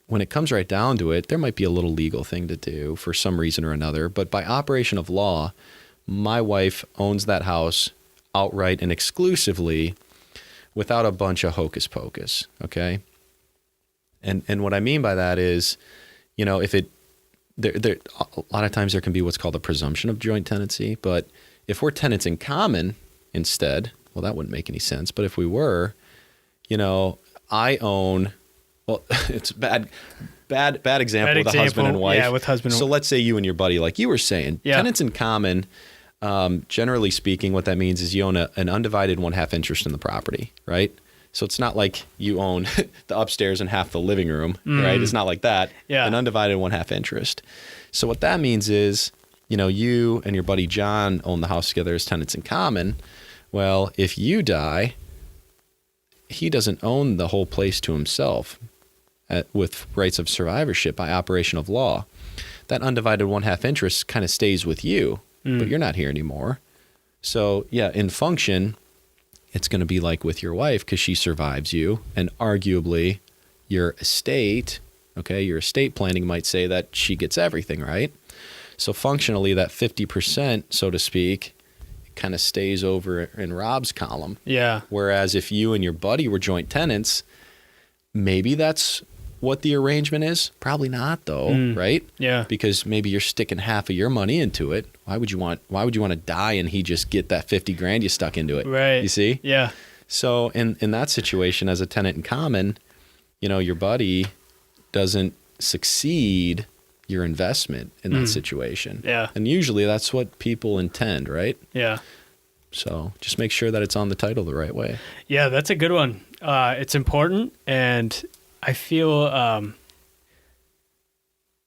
when it comes right down to it, there might be a little legal thing to do for some reason or another, but by operation of law, my wife owns that house outright and exclusively without a bunch of hocus pocus, okay? And what I mean by that is, you know, if a lot of times there can be what's called a presumption of joint tenancy, but if we're tenants in common instead, well, that wouldn't make any sense. But if we were, you know, I own, well, it's bad example with a husband and wife. Yeah, with husband and wife. So let's say you and your buddy, like you were saying, tenants in common, generally speaking, what that means is you own an undivided 1/2 interest in the property, right? So it's not like you own the upstairs and half the living room, right? It's not like that. Yeah. An undivided 1/2 interest. So what that means is, you know, you and your buddy John own the house together as tenants in common. Well, if you die, he doesn't own the whole place to himself with rights of survivorship by operation of law. That undivided 1/2 interest kind of stays with you. But you're not here anymore. So yeah, in function, it's going to be like with your wife because she survives you, and arguably your estate, okay, your estate planning might say that she gets everything, right? So functionally, that 50%, so to speak, kind of stays over in Rob's column. Yeah. Whereas if you and your buddy were joint tenants, maybe that's what the arrangement is. Probably not, though, right? Yeah. Because maybe you're sticking half of your money into it. Why would you want to die and he just get that 50 grand you stuck into it? Right. You see? Yeah. So in that situation, as a tenant in common, you know, your buddy doesn't succeed your investment in that situation. Yeah. And usually that's what people intend, right? Yeah. So just make sure that it's on the title the right way. Yeah, that's a good one. It's important, and I feel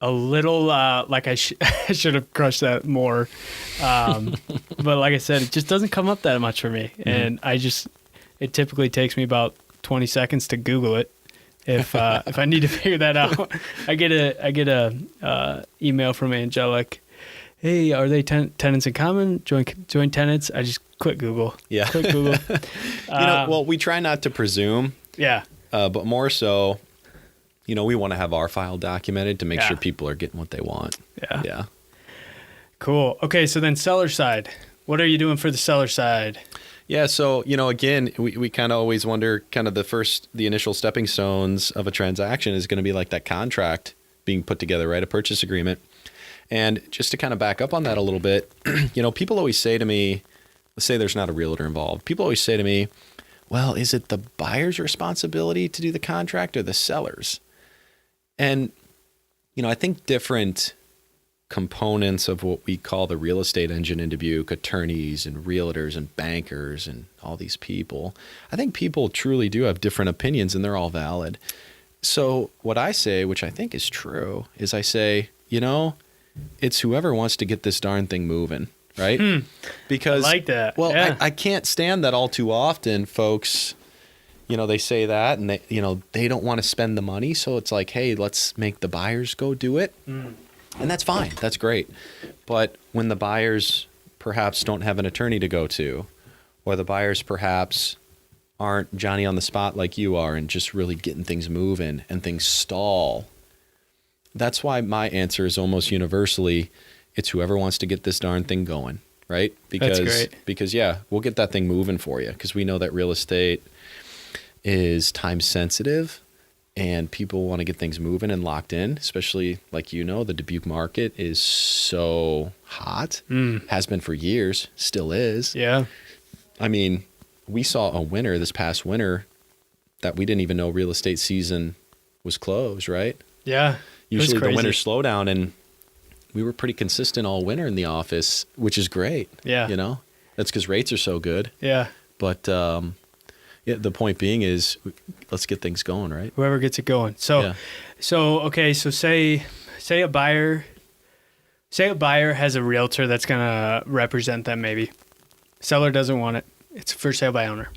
a little like I should have crushed that more. But like I said, it just doesn't come up that much for me. And it typically takes me about 20 seconds to Google it. If I need to figure that out, I get a email from Angelic. Hey, are they tenants in common? Joint tenants? I just click Google. Yeah. Click Google. Well, we try not to presume. Yeah. But more so, you know, we want to have our file documented to make sure people are getting what they want. Yeah. Yeah. Cool. Okay, so then seller side. What are you doing for the seller side? Yeah, so, you know, again, we kind of always wonder kind of the initial stepping stones of a transaction is going to be like that contract being put together, right? A purchase agreement. And just to kind of back up on that a little bit, you know, people always say to me, let's say there's not a realtor involved. People always say to me, well, is it the buyer's responsibility to do the contract or the seller's? And I think different components of what we call the real estate engine in Dubuque, attorneys and realtors and bankers and all these people, I think people truly do have different opinions and they're all valid. So what I say, which I think is true, is I say, it's whoever wants to get this darn thing moving, right? Because I like that. Well, Yeah. I can't stand that all too often, folks. They say that and they don't want to spend the money. So it's like, hey, let's make the buyers go do it. And that's fine. That's great. But when the buyers perhaps don't have an attorney to go to, or the buyers perhaps aren't Johnny on the spot like you are and just really getting things moving and things stall, that's why my answer is almost universally, it's whoever wants to get this darn thing going, right? That's great. Because yeah, we'll get that thing moving for you because we know that real estate is time sensitive and people want to get things moving and locked in, especially like the Dubuque market is so hot, has been for years, still is. Yeah. I mean, we saw a winter this past winter that we didn't even know real estate season was closed, right? Yeah. Usually the winter slowdown, and we were pretty consistent all winter in the office, which is great. Yeah. That's because rates are so good. Yeah. But the point being is, let's get things going, right? Whoever gets it going. So say a buyer has a realtor that's gonna represent them. Maybe seller doesn't want it. It's for sale by owner.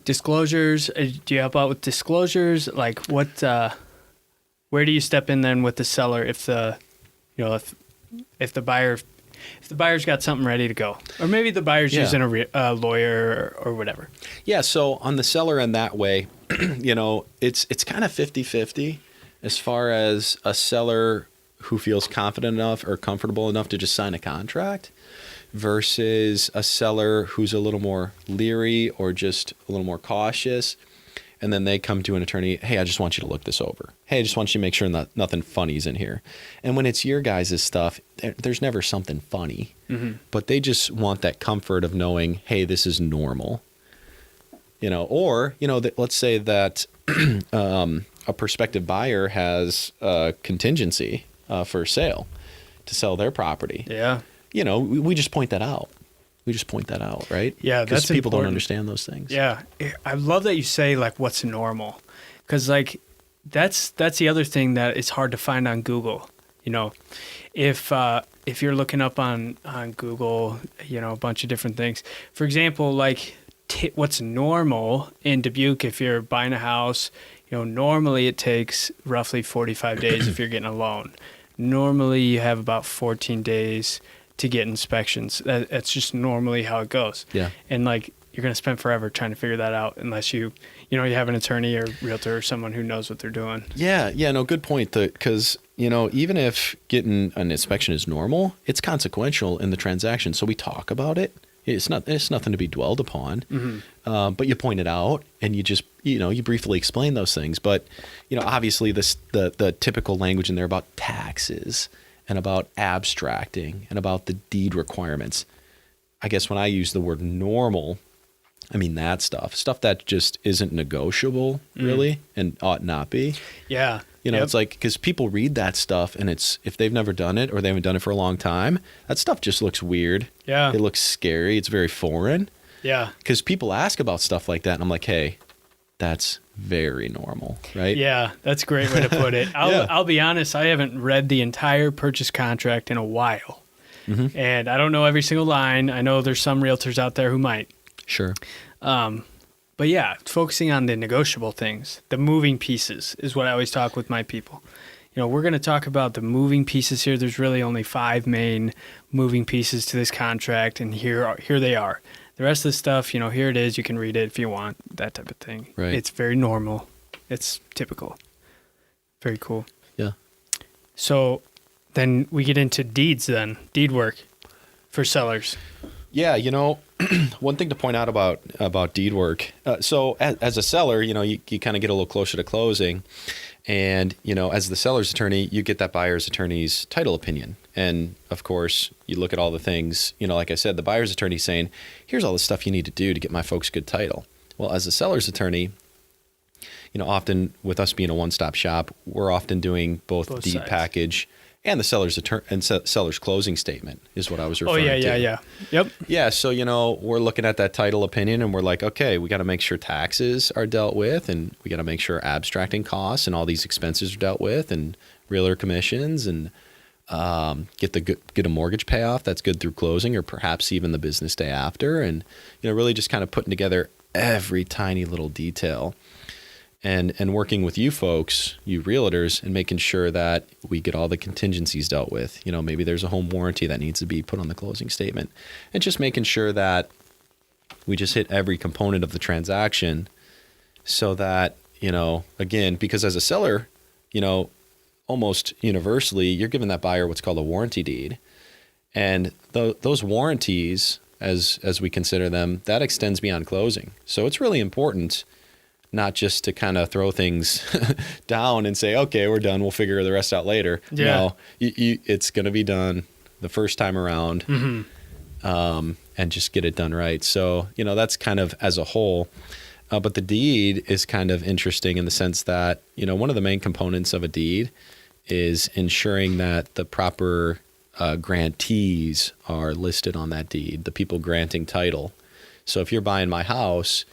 Disclosures. Do you help out with disclosures? Like what? Where do you step in then with the seller if the buyer's got something ready to go, or maybe the buyer's using a lawyer or whatever? Yeah. So on the seller in that way, it's kind of 50-50 as far as a seller who feels confident enough or comfortable enough to just sign a contract versus a seller who's a little more leery or just a little more cautious. And then they come to an attorney, hey, I just want you to look this over. Hey, I just want you to make sure nothing funny's in here. And when it's your guys' stuff, there's never something funny. But they just want that comfort of knowing, hey, this is normal. Let's say that a prospective buyer has a contingency for sale to sell their property. Yeah. We just point that out. Right? Yeah, that's people important. don't understand those things. Yeah, I love that you say like what's normal, because like that's the other thing that it's hard to find on Google. If you're looking up on Google, a bunch of different things. For example, like what's normal in Dubuque if you're buying a house. Normally it takes roughly 45 days if you're getting a loan. Normally you have about 14 days to get inspections. That's just normally how it goes. Yeah. And like you're going to spend forever trying to figure that out unless you have an attorney or realtor or someone who knows what they're doing. Yeah. No, good point. Because, even if getting an inspection is normal, it's consequential in the transaction. So we talk about it. It's nothing to be dwelled upon. But you point it out and you just, you briefly explain those things. But, obviously the typical language in there about taxes and about abstracting and about the deed requirements. I guess when I use the word normal, I mean that stuff that just isn't negotiable really and ought not be. Yeah. It's like, because people read that stuff and if they've never done it or they haven't done it for a long time, that stuff just looks weird. Yeah. It looks scary. It's very foreign. Yeah. Because people ask about stuff like that and I'm like, hey, that's very normal, right? Yeah, that's a great way to put it. I'll be honest, I haven't read the entire purchase contract in a while. And I don't know every single line. I know there's some realtors out there who might. Sure. But yeah, focusing on the negotiable things, the moving pieces is what I always talk with my people. We're going to talk about the moving pieces here. There's really only 5 main moving pieces to this contract, and here they are. The rest of the stuff, here it is. You can read it if you want, that type of thing. Right. It's very normal. It's typical. Very cool. Yeah. So then we get into deeds then, deed work for sellers. Yeah, one thing to point out about deed work. So as a seller, you kind of get a little closer to closing. And, as the seller's attorney, you get that buyer's attorney's title opinion. And, of course, you look at all the things, like I said, the buyer's attorney saying, here's all the stuff you need to do to get my folks good title. Well, as a seller's attorney, often with us being a one-stop shop, we're often doing both deed sides. package and the seller's closing statement is what I was referring to. Yeah. Yep. Yeah, so we're looking at that title opinion and we're like, okay, we got to make sure taxes are dealt with, and we got to make sure abstracting costs and all these expenses are dealt with, and realtor commissions, and get a mortgage payoff that's good through closing, or perhaps even the business day after, and really just kind of putting together every tiny little detail. And working with you folks, you realtors, and making sure that we get all the contingencies dealt with. Maybe there's a home warranty that needs to be put on the closing statement. And just making sure that we just hit every component of the transaction so that, again, because as a seller, almost universally, you're giving that buyer what's called a warranty deed. And those warranties, as we consider them, that extends beyond closing. So it's really important not just to kind of throw things down and say, okay, we're done, we'll figure the rest out later. Yeah. No, it's going to be done the first time around, and just get it done right. So, that's kind of as a whole. But the deed is kind of interesting in the sense that, one of the main components of a deed is ensuring that the proper grantees are listed on that deed, the people granting title. So if you're buying my house,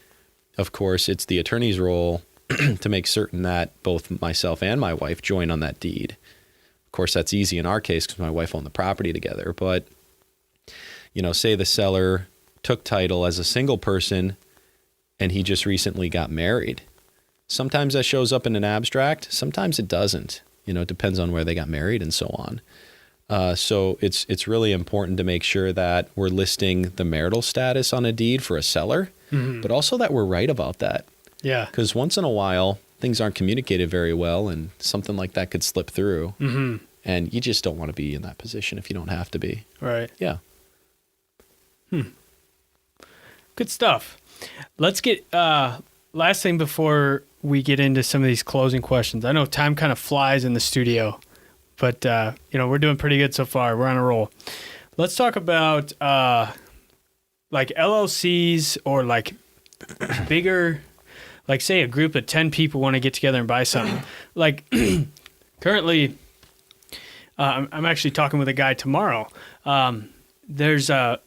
of course, it's the attorney's role to make certain that both myself and my wife join on that deed. Of course, that's easy in our case because my wife owned the property together. But, say the seller took title as a single person and he just recently got married. Sometimes that shows up in an abstract. Sometimes it doesn't. It depends on where they got married and so on. So it's really important to make sure that we're listing the marital status on a deed for a seller, but also that we're right about that. Yeah. Because once in a while, things aren't communicated very well, and something like that could slip through. And you just don't want to be in that position if you don't have to be. Right. Yeah. Good stuff. Let's get last thing before we get into some of these closing questions. I know time kind of flies in the studio, but we're doing pretty good so far. We're on a roll. Let's talk about like LLCs, or like bigger, like say a group of 10 people want to get together and buy something. Like currently, I'm actually talking with a guy tomorrow. There's and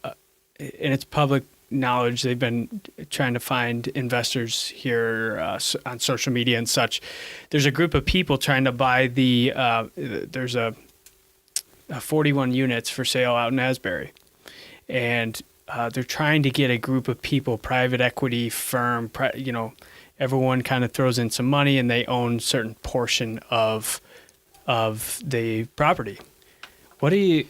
it's public knowledge, they've been trying to find investors here on social media and such. There's a group of people trying to buy there's a 41 units for sale out in Asbury, and they're trying to get a group of people, private equity firm, everyone kind of throws in some money and they own certain portion of the property. What do you...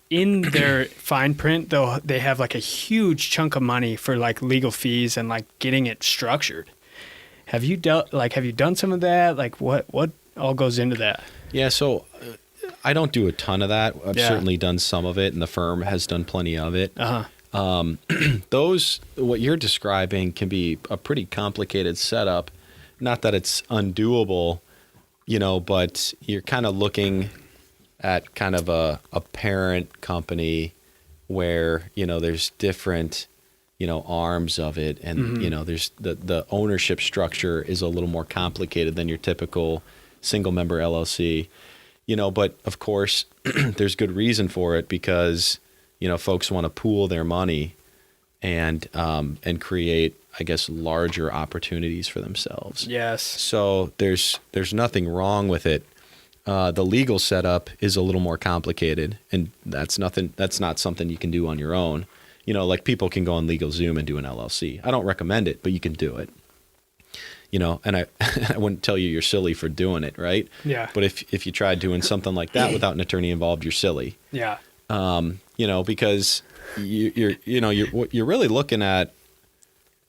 In their fine print, though, they have like a huge chunk of money for like legal fees and like getting it structured. Have you done some of that? Like what all goes into that? Yeah. So I don't do a ton of that. I've certainly done some of it, and the firm has done plenty of it. What you're describing can be a pretty complicated setup. Not that it's undoable, but you're kind of looking at kind of a parent company where, there's different, arms of it. And, there's the ownership structure is a little more complicated than your typical single member LLC, but of course there's good reason for it because, folks want to pool their money and create, I guess, larger opportunities for themselves. Yes. So there's nothing wrong with it. The legal setup is a little more complicated, and that's not something you can do on your own. Like people can go on LegalZoom and do an LLC. I don't recommend it, but you can do it. And I wouldn't tell you you're silly for doing it, right? Yeah. But if you tried doing something like that without an attorney involved, you're silly. Yeah. Because you're really looking at,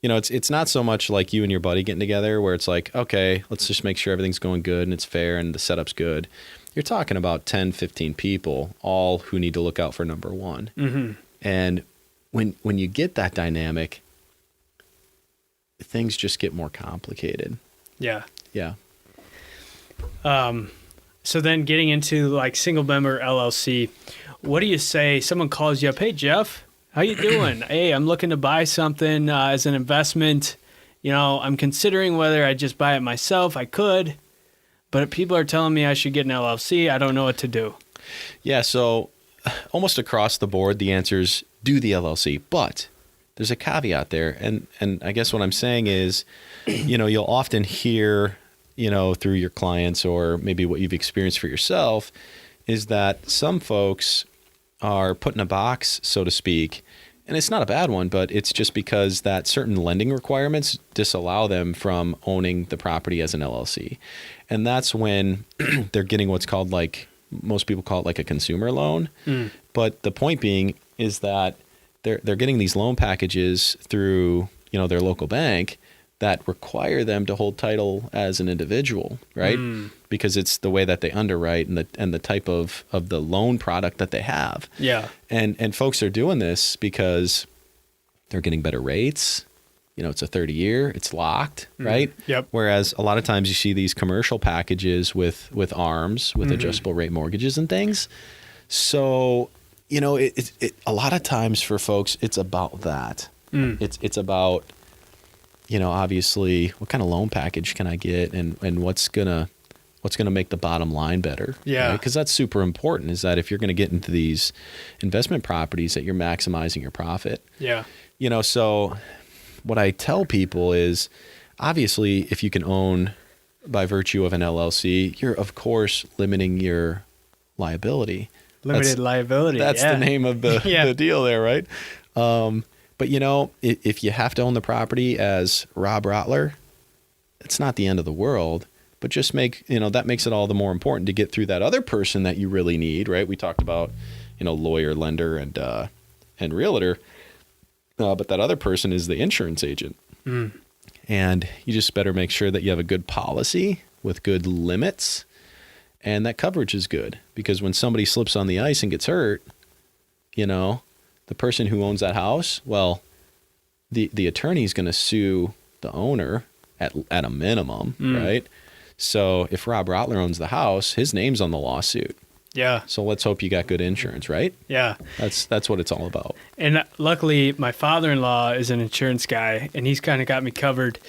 it's not so much like you and your buddy getting together where it's like, okay, let's just make sure everything's going good and it's fair and the setup's good. You're talking about 10, 15 people, all who need to look out for number one. And when you get that dynamic, things just get more complicated. Yeah. Yeah. So then getting into like single member LLC, what do you say? Someone calls you up, hey, Jeff, how you doing? Hey, I'm looking to buy something as an investment. I'm considering whether I just buy it myself. I could, but people are telling me I should get an LLC. I don't know what to do. Yeah, so almost across the board, the answer is do the LLC. But there's a caveat there. And I guess what I'm saying is, you'll often hear, through your clients or maybe what you've experienced for yourself, is that some folks are put in a box, so to speak. And it's not a bad one, but it's just because that certain lending requirements disallow them from owning the property as an LLC. And that's when they're getting what's called, like, most people call it like a consumer loan. But the point being is that they're getting these loan packages through, their local bank that require them to hold title as an individual, right? Because it's the way that they underwrite and the type of the loan product that they have. Yeah. And folks are doing this because they're getting better rates. It's a 30-year, it's locked, right? Yep. Whereas a lot of times you see these commercial packages with ARMs, with adjustable rate mortgages and things. So, a lot of times for folks, it's about that. It's about, obviously, what kind of loan package can I get and what's gonna make the bottom line better. Yeah. Because that's super important, is that if you're going to get into these investment properties, that you're maximizing your profit. Yeah. So what I tell people is, obviously, if you can own by virtue of an LLC, you're, of course, limiting your liability. Limited liability. That's the name of the, Yeah. the deal there, right? But, if you have to own the property as Rob Rottler, it's not the end of the world. But just that makes it all the more important to get through that other person that you really need, right? We talked about, lawyer, lender, and realtor. But that other person is the insurance agent. And you just better make sure that you have a good policy with good limits and that coverage is good. Because when somebody slips on the ice and gets hurt, the person who owns that house, well, the attorney is going to sue the owner at a minimum, right? So if Rob Rottler owns the house, his name's on the lawsuit. Yeah. So let's hope you got good insurance, right? Yeah. That's what it's all about. And luckily, my father-in-law is an insurance guy, and he's kind of got me covered.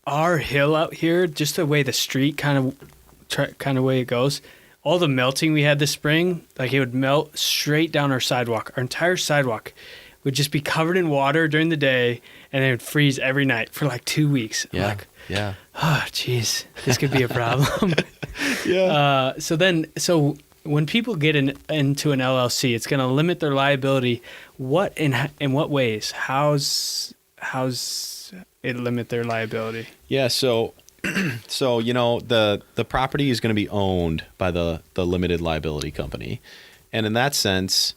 Our hill out here, just the way the street kind of way it goes, all the melting we had this spring, like it would melt straight down our sidewalk. Our entire sidewalk would just be covered in water during the day, and it would freeze every night for like 2 weeks. Yeah. I'm like, yeah. oh, geez, this could be a problem. Yeah. So when people get into an LLC, it's going to limit their liability. What in what ways? How's it limit their liability? Yeah. So the property is going to be owned by the limited liability company, and in that sense,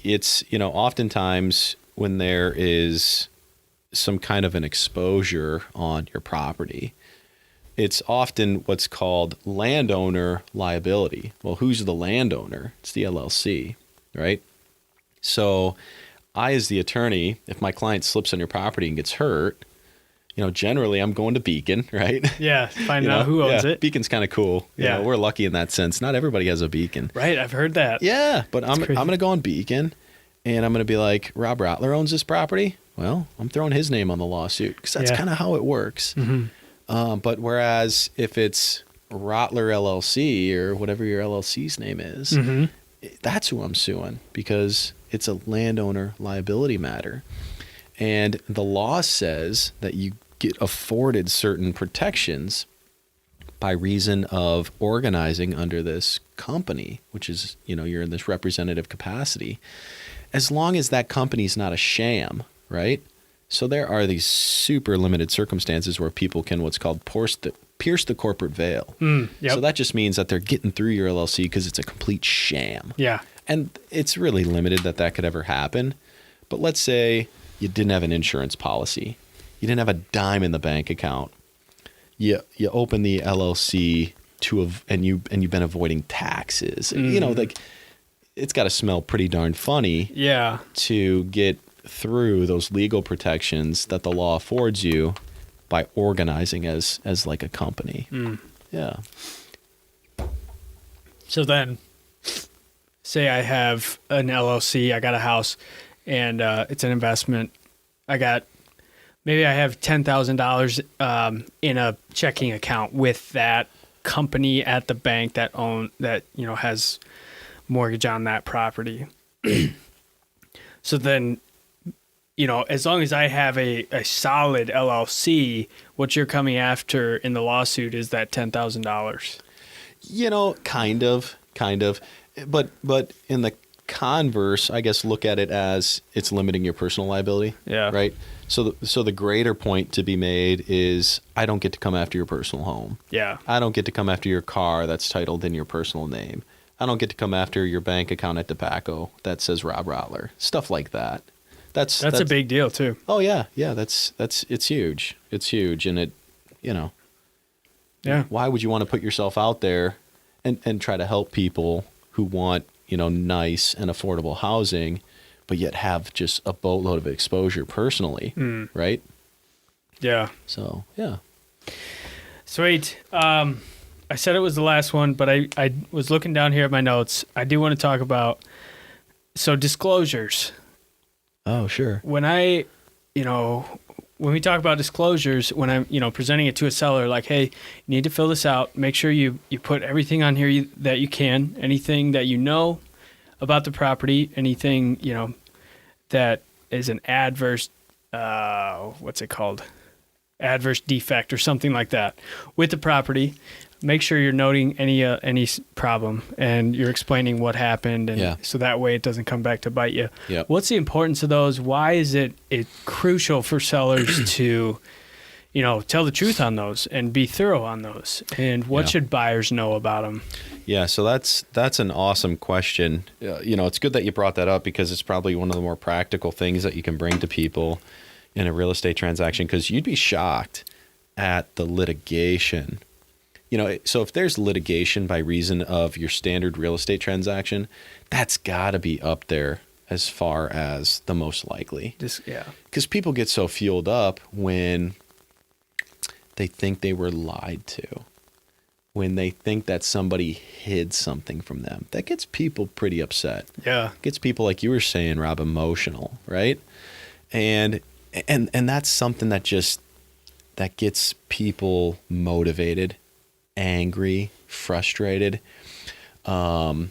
it's oftentimes when there is some kind of an exposure on your property, it's often what's called landowner liability. Well, who's the landowner? It's the LLC, right? So I, as the attorney, if my client slips on your property and gets hurt, generally I'm going to Beacon, right? Yeah, finding out who owns it. Beacon's kind of cool. Yeah. We're lucky in that sense. Not everybody has a Beacon. Right, I've heard that. Yeah, but I'm crazy. going to go on Beacon, and I'm going to be like, Rob Rottler owns this property? Well, I'm throwing his name on the lawsuit, because that's kind of how it works. But whereas if it's Rottler LLC or whatever your LLC's name is, that's who I'm suing, because it's a landowner liability matter. And the law says that you get afforded certain protections by reason of organizing under this company, which is, you're in this representative capacity, as long as that company's not a sham, right? So there are these super limited circumstances where people can what's called pierce the corporate veil. Yep. So that just means that they're getting through your LLC because it's a complete sham. Yeah. And it's really limited that could ever happen. But let's say you didn't have an insurance policy. You didn't have a dime in the bank account. You open the LLC and you've been avoiding taxes. Like it's got to smell pretty darn funny. Yeah. To get through those legal protections that the law affords you by organizing as like a company. Yeah. So then, say I have an LLC, I got a house, and it's an investment. I got maybe I have $10,000 in a checking account with that company at the bank that has mortgage on that property. So then, as long as I have a solid LLC, what you're coming after in the lawsuit is that $10,000. Kind of. But in the converse, I guess look at it as it's limiting your personal liability. Yeah. Right. So the greater point to be made is I don't get to come after your personal home. Yeah. I don't get to come after your car that's titled in your personal name. I don't get to come after your bank account at Tobacco that says Rob Rottler. Stuff like that. That's a big deal too. Oh yeah. It's huge. It's huge. And Yeah. why would you want to put yourself out there and try to help people who want, nice and affordable housing, but yet have just a boatload of exposure personally, right? Yeah. So, yeah. Sweet. I said it was the last one, but I was looking down here at my notes. I do want to talk about, disclosures. Oh, sure. When we talk about disclosures, when I'm, presenting it to a seller, like, hey, you need to fill this out. Make sure you put everything on here that you can, anything that you know about the property, anything, that is an adverse, adverse defect or something like that with the property. Make sure you're noting any problem and you're explaining what happened, and so that way it doesn't come back to bite you. Yep. What's the importance of those? Why is it crucial for sellers to, tell the truth on those and be thorough on those? And what should buyers know about them? Yeah, so that's an awesome question. It's good that you brought that up because it's probably one of the more practical things that you can bring to people in a real estate transaction, because you'd be shocked at the litigation. So if there's litigation by reason of your standard real estate transaction, that's got to be up there as far as the most likely. Because people get so fueled up when they think they were lied to, when they think that somebody hid something from them. That gets people pretty upset. Yeah. Gets people, like you were saying, Rob, emotional, right? And that's something that gets people motivated, angry, frustrated. You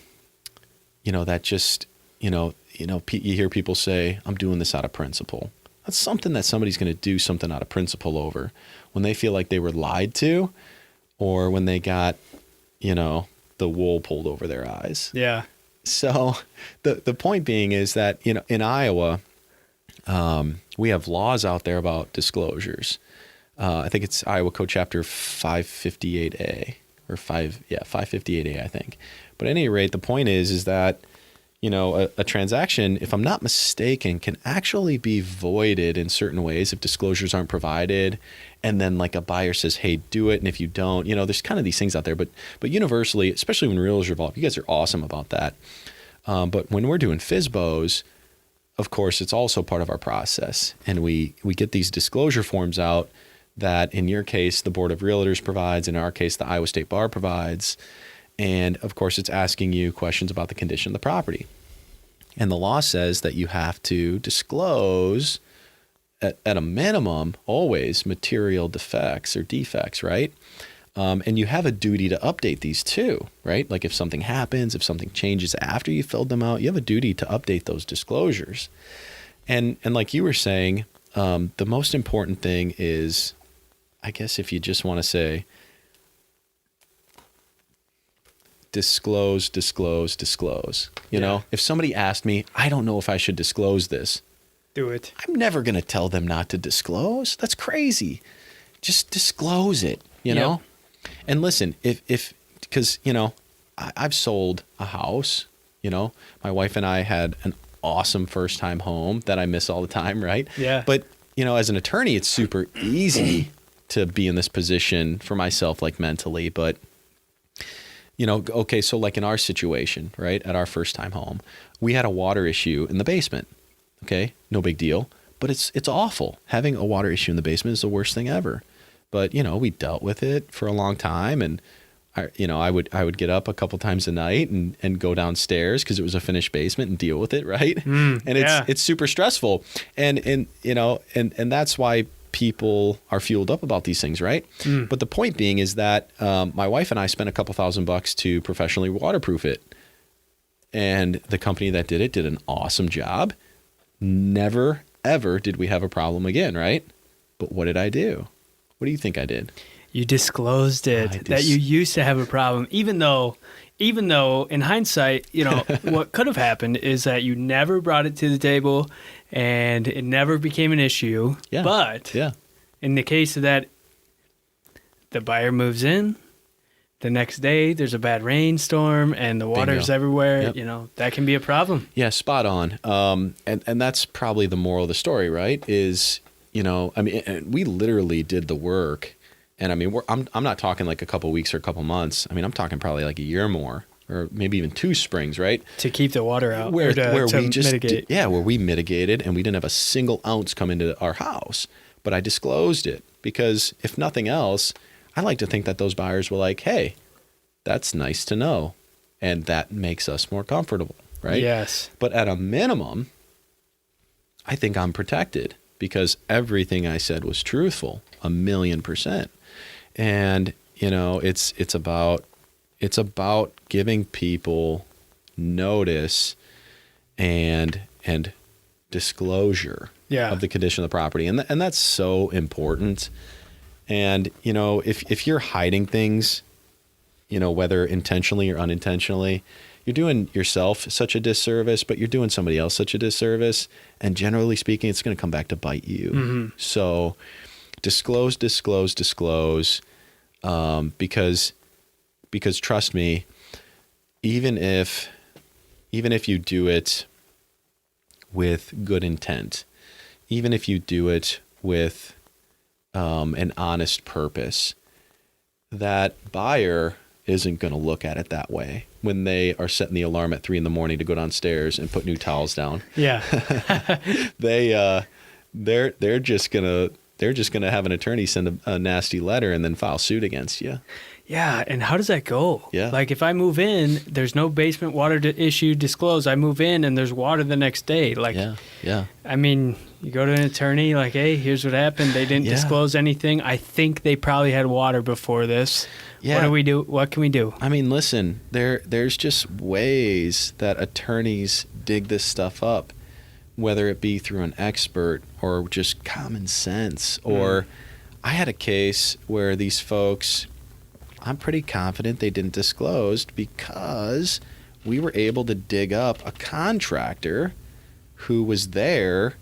hear people say, I'm doing this out of principle. That's something that somebody's going to do something out of principle over when they feel like they were lied to, or when they got, the wool pulled over their eyes. Yeah. So the point being is that, in Iowa, we have laws out there about disclosures. I think it's Iowa Code Chapter 558A or 558A, I think. But at any rate, the point is that, a transaction, if I'm not mistaken, can actually be voided in certain ways if disclosures aren't provided. And then like a buyer says, hey, do it. And if you don't, there's kind of these things out there. But universally, especially when realtors are involved, you guys are awesome about that. But when we're doing FSBOs, of course, it's also part of our process. And we get these disclosure forms out that, in your case, the Board of Realtors provides. In our case, the Iowa State Bar provides. And of course, it's asking you questions about the condition of the property. And the law says that you have to disclose, at a minimum, always material defects or defects, right? And you have a duty to update these too, right? Like if something happens, if something changes after you filled them out, you have a duty to update those disclosures. And like you were saying, the most important thing is, I guess if you just want to say, disclose. If somebody asked me, I don't know if I should disclose this. Do it. I'm never going to tell them not to disclose. That's crazy. Just disclose it, you know? And listen, because I've sold a house, my wife and I had an awesome first time home that I miss all the time, right? Yeah. But, as an attorney, it's super easy to be in this position for myself, like mentally, but okay, so like in our situation, right, at our first time home, we had a water issue in the basement. Okay, no big deal, but it's awful. Having a water issue in the basement is the worst thing ever. But we dealt with it for a long time, and I would get up a couple times a night and go downstairs because it was a finished basement and deal with it, right? And it's super stressful, and that's why people are fueled up about these things, right? But the point being is that my wife and I spent a couple $1,000 to professionally waterproof it. And the company that did it did an awesome job. Never, ever did we have a problem again, right? But what did I do? What do you think I did? You disclosed it, that you used to have a problem, even though in hindsight, what could have happened is that you never brought it to the table and it never became an issue. Yeah. But in the case of that, the buyer moves in, the next day there's a bad rainstorm and the water's everywhere. Yep. That can be a problem. Yeah, spot on. And that's probably the moral of the story, right? Is, we literally did the work. And I'm not talking like a couple weeks or a couple months. I'm talking probably like a year more, or maybe even 2 springs, right? To keep the water out, where we just mitigate. where we mitigated, and we didn't have a single ounce come into our house. But I disclosed it because, if nothing else, I like to think that those buyers were like, "Hey, that's nice to know," and that makes us more comfortable, right? Yes. But at a minimum, I think I'm protected because everything I said was truthful, 1,000,000%. And, it's about giving people notice and disclosure of the condition of the property. And that's so important. And, if you're hiding things, whether intentionally or unintentionally, you're doing yourself such a disservice, but you're doing somebody else such a disservice. And generally speaking, it's going to come back to bite you. Mm-hmm. So disclose, because trust me, even if you do it with good intent, even if you do it with an honest purpose, that buyer isn't going to look at it that way when they are setting the alarm at 3 a.m. to go downstairs and put new towels down. Yeah. They're just gonna have an attorney send a nasty letter and then file suit against you. Yeah, and how does that go? Yeah. Like if I move in, there's no basement water issue disclosed. I move in and there's water the next day. Like, yeah. You go to an attorney like, hey, here's what happened. They didn't disclose anything. I think they probably had water before this. Yeah. What do we do? What can we do? Listen, there's just ways that attorneys dig this stuff up, whether it be through an expert or just common sense. Or I had a case where these folks, I'm pretty confident they didn't disclose because we were able to dig up a contractor who was there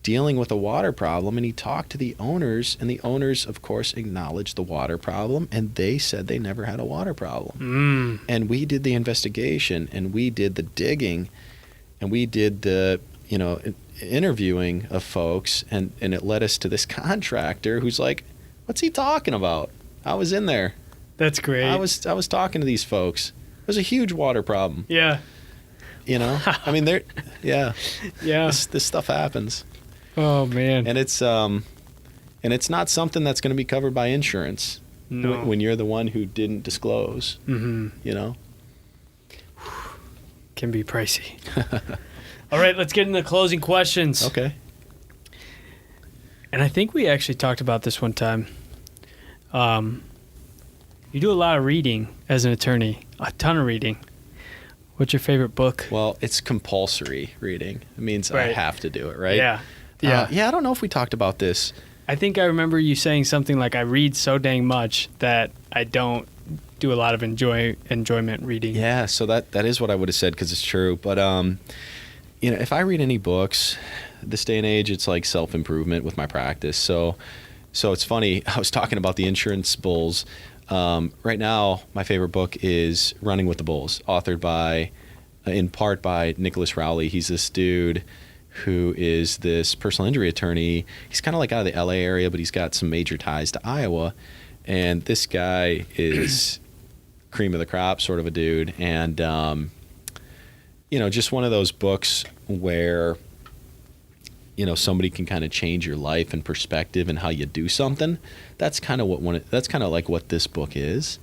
dealing with a water problem, and he talked to the owners, and the owners, of course, acknowledged the water problem, and they said they never had a water problem. And we did the investigation, and we did the digging, and we did the interviewing of folks, and it led us to this contractor who's like, what's he talking about? I was in there. That's great. I was talking to these folks. There's a huge water problem. Yeah. This stuff happens. Oh man. And it's not something that's going to be covered by insurance. No. When you're the one who didn't disclose. Mm-hmm. Can be pricey. All right, let's get into the closing questions. Okay. And I think we actually talked about this one time. You do a lot of reading as an attorney, a ton of reading. What's your favorite book? Well, it's compulsory reading. It means I have to do it, right? Yeah. I don't know if we talked about this. I think I remember you saying something like, I read so dang much that I don't do a lot of enjoyment reading. Yeah, so that is what I would have said because it's true. But, if I read any books, this day and age, it's like self-improvement with my practice. So it's funny. I was talking about the insurance bulls. Right now, my favorite book is Running with the Bulls, authored in part by Nicholas Rowley. He's this dude who is this personal injury attorney. He's kind of like out of the LA area, but he's got some major ties to Iowa. And this guy is cream of the crop sort of a dude. And, just one of those books where, somebody can kind of change your life and perspective and how you do something. That's kind of like what this book is.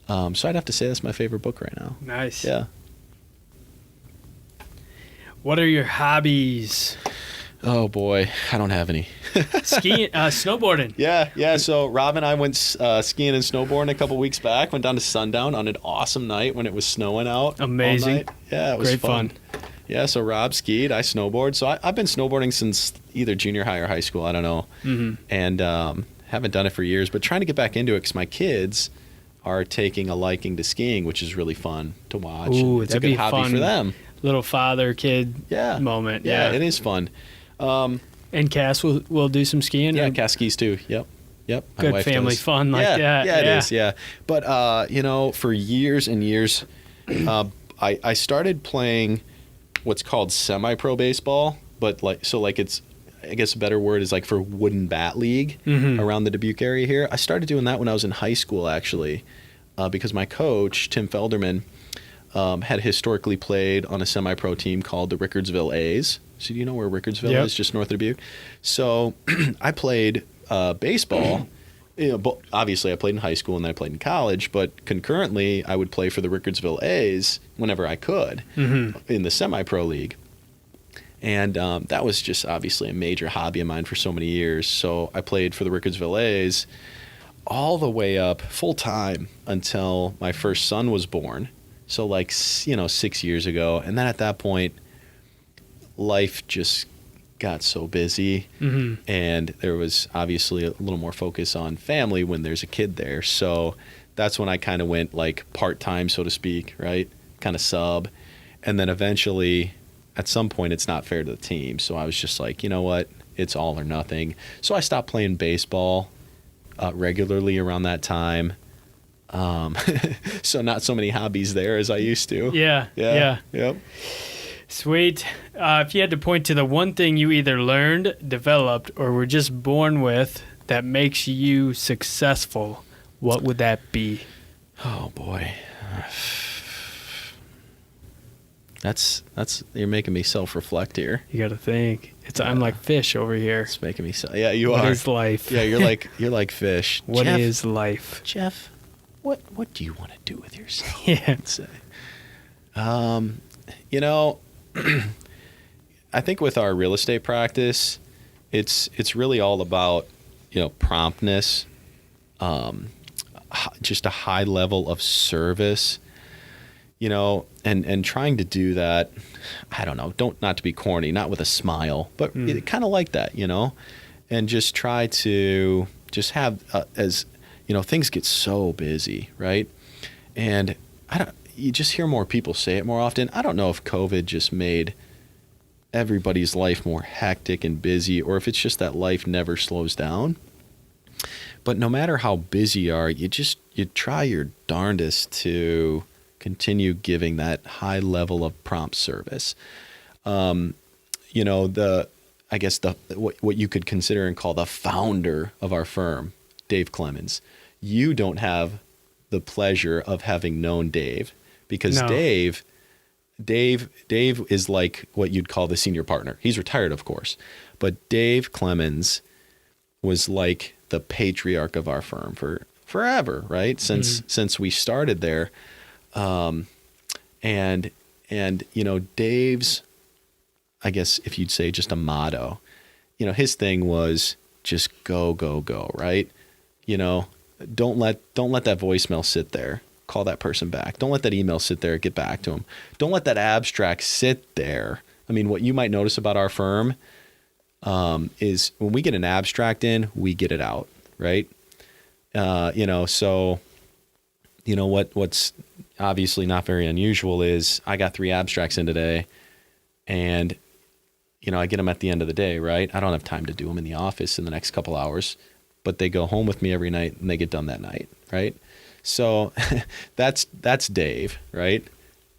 So I'd have to say that's my favorite book right now. Nice. Yeah. What are your hobbies? Oh boy, I don't have any. Skiing, snowboarding. Yeah. So Rob and I went skiing and snowboarding a couple weeks back. Went down to Sundown on an awesome night when it was snowing out. Amazing. All night. Yeah, it was Great fun. Yeah, so Rob skied, I snowboard. So I've been snowboarding since either junior high or high school. I don't know. Mm-hmm. And haven't done it for years, but trying to get back into it because my kids are taking a liking to skiing, which is really fun to watch. Ooh, it's a good hobby fun for them. Little father-kid moment. Yeah, it is fun. And Cass will do some skiing? Yeah, Cass skis too. Yep. My Good wife family does. fun like that. Yeah, it is. Yeah. But, for years and years, I started playing what's called semi-pro baseball, but it's, I guess a better word is like for wooden bat league around the Dubuque area here. I started doing that when I was in high school, actually, because my coach, Tim Felderman, had historically played on a semi-pro team called the Rickardsville A's. So do you know where Rickardsville is? Just north of Dubuque. So I played baseball. Obviously, I played in high school and then I played in college, but concurrently, I would play for the Rickardsville A's whenever I could in the semi-pro league. And that was just obviously a major hobby of mine for so many years. So I played for the Rickardsville A's all the way up full-time until my first son was born. So 6 years ago. And then at that point, life just got so busy. And there was obviously a little more focus on family when there's a kid there. So that's when I kind of went part-time, so to speak, right? Kind of sub. And then eventually, at some point, it's not fair to the team. So I was just like, you know what? It's all or nothing. So I stopped playing baseball regularly around that time. So not so many hobbies there as I used to. Yeah. Yep. Sweet. If you had to point to the one thing you either learned, developed, or were just born with that makes you successful, what would that be? Oh boy. That's you're making me self-reflect here. You got to think. I'm like fish over here. It's making me yeah, you are. What is life? Yeah, you're like fish. What is life? Jeff, what do you want to do with yourself? Yeah. Say. I think with our real estate practice, it's really all about, promptness, just a high level of service, and trying to do that. I don't know, not to be corny, not with a smile, but kind of like that, and just try to just have as things get so busy, right? And you just hear more people say it more often. I don't know if COVID just made everybody's life more hectic and busy, or if it's just that life never slows down. But no matter how busy you are, you try your darndest to continue giving that high level of prompt service. What you could consider and call the founder of our firm, Dave Clemens. You don't have the pleasure of having known Dave, because Dave is like what you'd call the senior partner. He's retired, of course, but Dave Clemens was like the patriarch of our firm for forever, right? Since we started there. Dave's, I guess if you'd say just a motto, his thing was just go, go, go, right? Don't let that voicemail sit there. Call that person back. Don't let that email sit there. Get back to them. Don't let that abstract sit there. I mean, what you might notice about our firm is when we get an abstract in, we get it out, right? What's obviously not very unusual is I got 3 abstracts in today, and I get them at the end of the day, right? I don't have time to do them in the office in the next couple hours, but they go home with me every night and they get done that night, right? So that's Dave, right?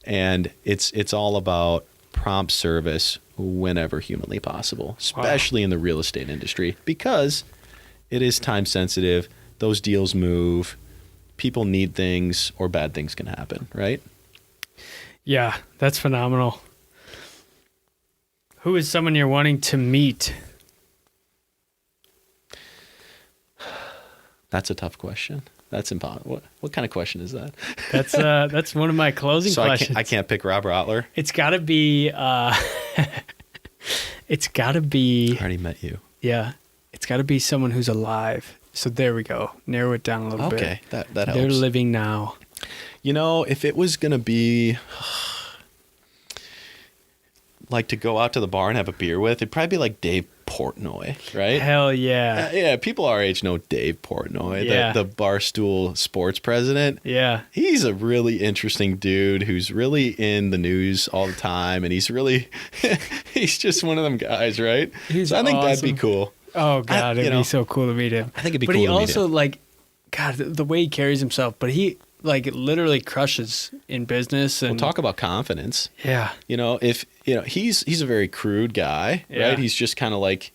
And it's all about prompt service whenever humanly possible, especially in the real estate industry, because it is time sensitive. Those deals move. People need things, or bad things can happen, right? Yeah, that's phenomenal. Who is someone you're wanting to meet? That's a tough question. That's impossible. What kind of question is that? That's one of my closing questions. I can't pick Rob Rottler. It's got to be It's got to be. I already met you. Yeah. It's got to be someone who's alive. So there we go. Narrow it down a little bit. Okay, that helps. They're living now. You know, if it was going to be like to go out to the bar and have a beer with, it'd probably be like Dave Portnoy, right? Hell yeah. Yeah, people our age know Dave Portnoy, Yeah. the Barstool sports president. Yeah. He's a really interesting dude who's really in the news all the time, and he's just one of them guys, right? He's so I think that'd be awesome. cool. Oh, God, it'd be so cool to meet him. I think it'd be but cool he to meet also, him. like, God, the way he carries himself, but he, like, literally crushes in business. And We'll talk about confidence. Yeah. You know, he's a very crude guy, Yeah. right? He's just kind of like,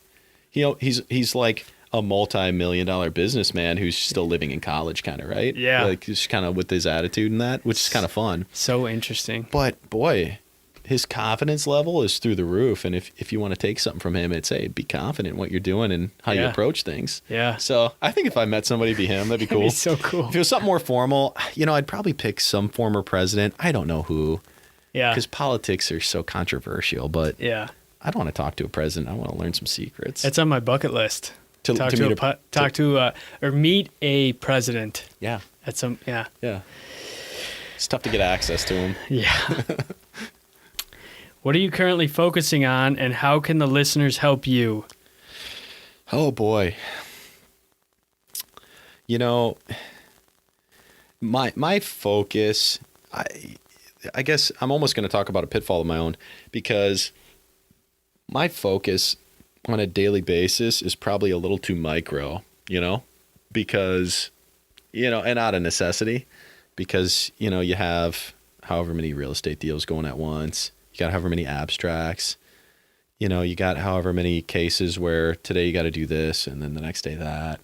he's like a multi-million-dollar businessman who's still living in college, kind of, right? Yeah. Like just kind of with his attitude and that, which is kind of fun. So interesting. But boy, his confidence level is through the roof. And if you want to take something from him, it's be confident in what you're doing and how you Yeah. approach things. Yeah. So I think if I met somebody, it'd be him. That'd be cool. That'd be so cool. If it was something more formal, I'd probably pick some former president. I don't know who, Yeah. because politics are so controversial. But Yeah. I don't want to talk to a president. I want to learn some secrets. It's on my bucket list. To Meet a president yeah, at some, yeah. yeah. It's tough to get access to him. Yeah. What are you currently focusing on, and how can the listeners help you? Oh boy. My focus, I guess I'm almost going to talk about a pitfall of my own, because my focus on a daily basis is probably a little too micro, because, and out of necessity, because, you have however many real estate deals going at once. You got however many abstracts, you got however many cases where today you got to do this and then the next day that.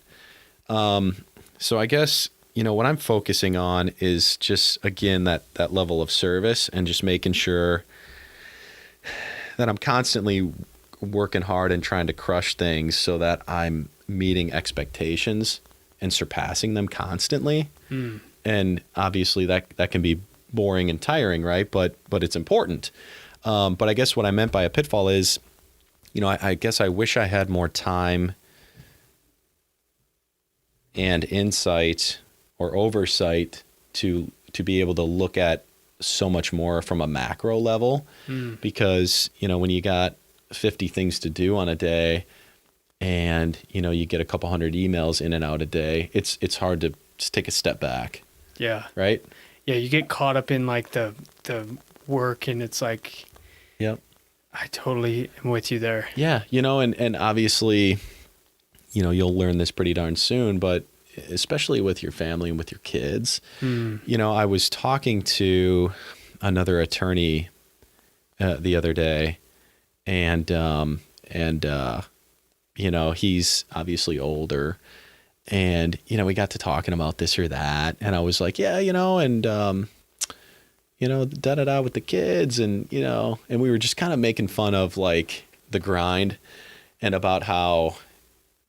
So I guess, what I'm focusing on is just, again, that level of service and just making sure that I'm constantly working hard and trying to crush things so that I'm meeting expectations and surpassing them constantly. And obviously that can be boring and tiring, right? But it's important. But I guess what I meant by a pitfall is, I guess I wish I had more time and insight or oversight to be able to look at so much more from a macro level, because, when you got 50 things to do on a day and, you get a couple hundred emails in and out a day, it's hard to just take a step back. Yeah. Right. Yeah. You get caught up in like the work, and it's like, Yep. I totally am with you there. Yeah. And obviously, you'll learn this pretty darn soon, but especially with your family and with your kids, I was talking to another attorney the other day, and he's obviously older, and, we got to talking about this or that, and I was like, yeah, and, da-da-da with the kids, and, and we were just kind of making fun of like the grind and about how,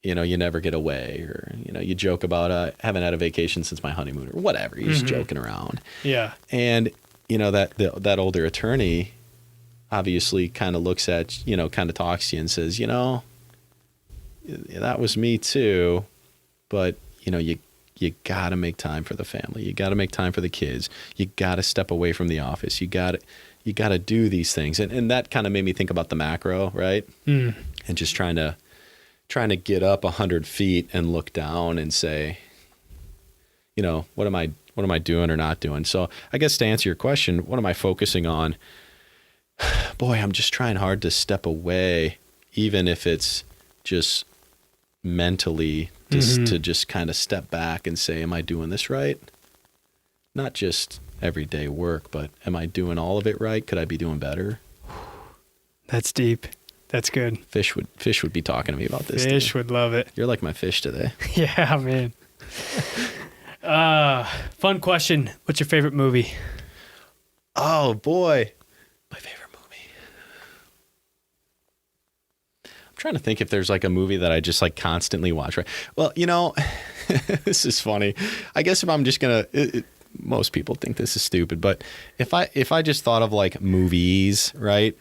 you never get away, or, you joke about, haven't had a vacation since my honeymoon or whatever. You're just joking around. Yeah. And, that older attorney obviously kind of looks at, kind of talks to you and says, that was me too, but, you got to make time for the family. You got to make time for the kids. You got to step away from the office. You got to do these things. And that kind of made me think about the macro, right? And just trying to get up 100 feet and look down and say, what am I doing or not doing? So I guess to answer your question, what am I focusing on? Boy, I'm just trying hard to step away, even if it's just mentally, to just kind of step back and say, am I doing this right? Not just everyday work, but am I doing all of it right? Could I be doing better? That's deep. That's good. Fish would be talking to me about this. Fish would love it. You're like my fish today. Yeah, man. Fun question. What's your favorite movie? Oh boy. My favorite movie. I'm trying to think if there's like a movie that I just like constantly watch, right? Well, this is funny. I guess if I'm just going to, most people think this is stupid, but if I just thought of like movies, right?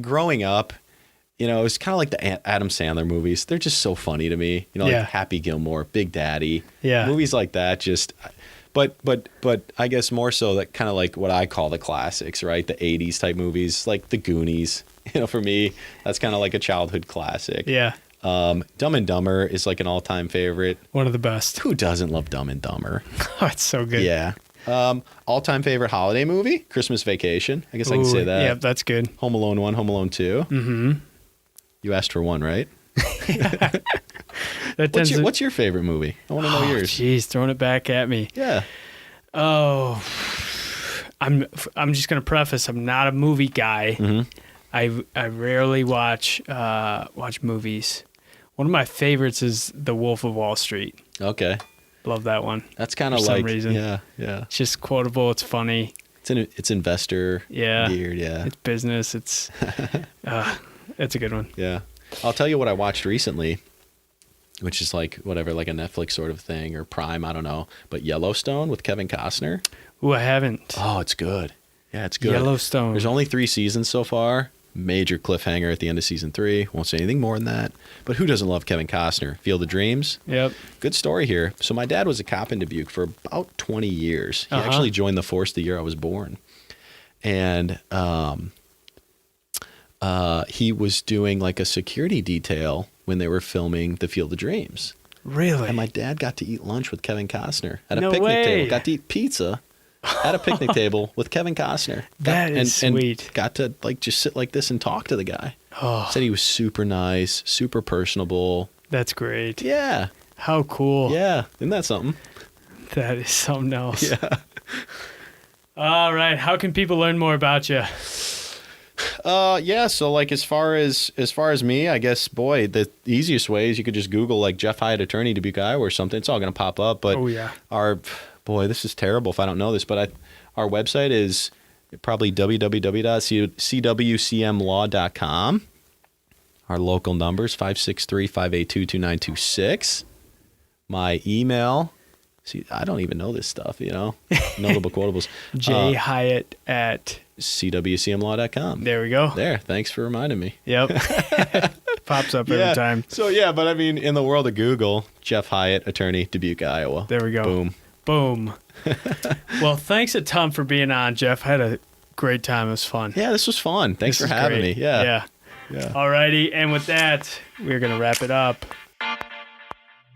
growing up, you know, it's kind of like the Adam Sandler movies. They're just so funny to me. You know, like Happy Gilmore, Big Daddy. Yeah. Movies like that just... But I guess more so that kind of like what I call the classics, right? The 80s type movies, like The Goonies. You know, for me, that's kind of like a childhood classic. Yeah. Dumb and Dumber is like an all-time favorite. One of the best. Who doesn't love Dumb and Dumber? Oh, it's so good. Yeah. All-time favorite holiday movie? Christmas Vacation. I guess I can say that. Yeah, that's good. Home Alone 1, Home Alone 2. Mm-hmm. You asked for one, right? What's your favorite movie? I want to know yours. Jeez, throwing it back at me. Yeah. Oh, I'm just gonna preface. I'm not a movie guy. Mm-hmm. I rarely watch movies. One of my favorites is The Wolf of Wall Street. Okay. Love that one. That's kind of for like some reason. Yeah. It's just quotable. It's funny. It's investor geared. Yeah. It's business. It's it's a good one. Yeah. I'll tell you what I watched recently, which is like whatever, like a Netflix sort of thing or Prime, I don't know. But Yellowstone with Kevin Costner. Ooh, I haven't. Oh, it's good. Yeah, it's good. Yellowstone. There's only 3 seasons so far. Major cliffhanger at the end of season 3. Won't say anything more than that. But who doesn't love Kevin Costner? Field of Dreams. Yep. Good story here. So my dad was a cop in Dubuque for about 20 years. He actually joined the force the year I was born. And he was doing like a security detail when they were filming The Field of Dreams. Really? And my dad got to eat lunch with Kevin Costner at a No picnic way. table. Got to eat pizza at a picnic table with Kevin Costner. That is sweet. And got to like just sit like this and talk to the guy. Oh, Said he was super nice, super personable. that's great. Yeah. How cool. Yeah. Isn't that something? That is something else. Yeah. All right. How can people learn more about you? Yeah, so like as far as me, I guess, boy, the easiest way is you could just Google like Jeff Hiatt attorney Dubuque, Iowa or something. It's all going to pop up. But this is terrible if I don't know this, but our website is probably www.cwcmlaw.com. Our local numbers 563-582-2926. My email. See, I don't even know this stuff, you know. Notable quotables. jhiatt at cwcmlaw.com. There we go. There. Thanks for reminding me. Yep. Pops up every time. So, yeah, but I mean, in the world of Google, Jeff Hiatt, attorney, Dubuque, Iowa. There we go. Boom. Boom. Well, thanks a ton for being on, Jeff. I had a great time. It was fun. Yeah, this was fun. Thanks for having me. Yeah. All righty. And with that, we're going to wrap it up.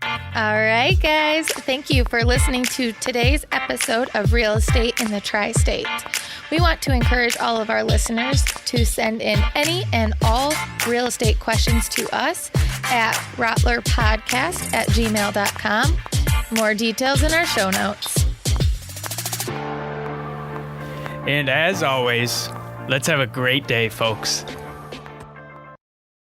All right, guys. Thank you for listening to today's episode of Real Estate in the Tri-State. We want to encourage all of our listeners to send in any and all real estate questions to us at rottlerpodcast@gmail.com. More details in our show notes. And as always, let's have a great day, folks.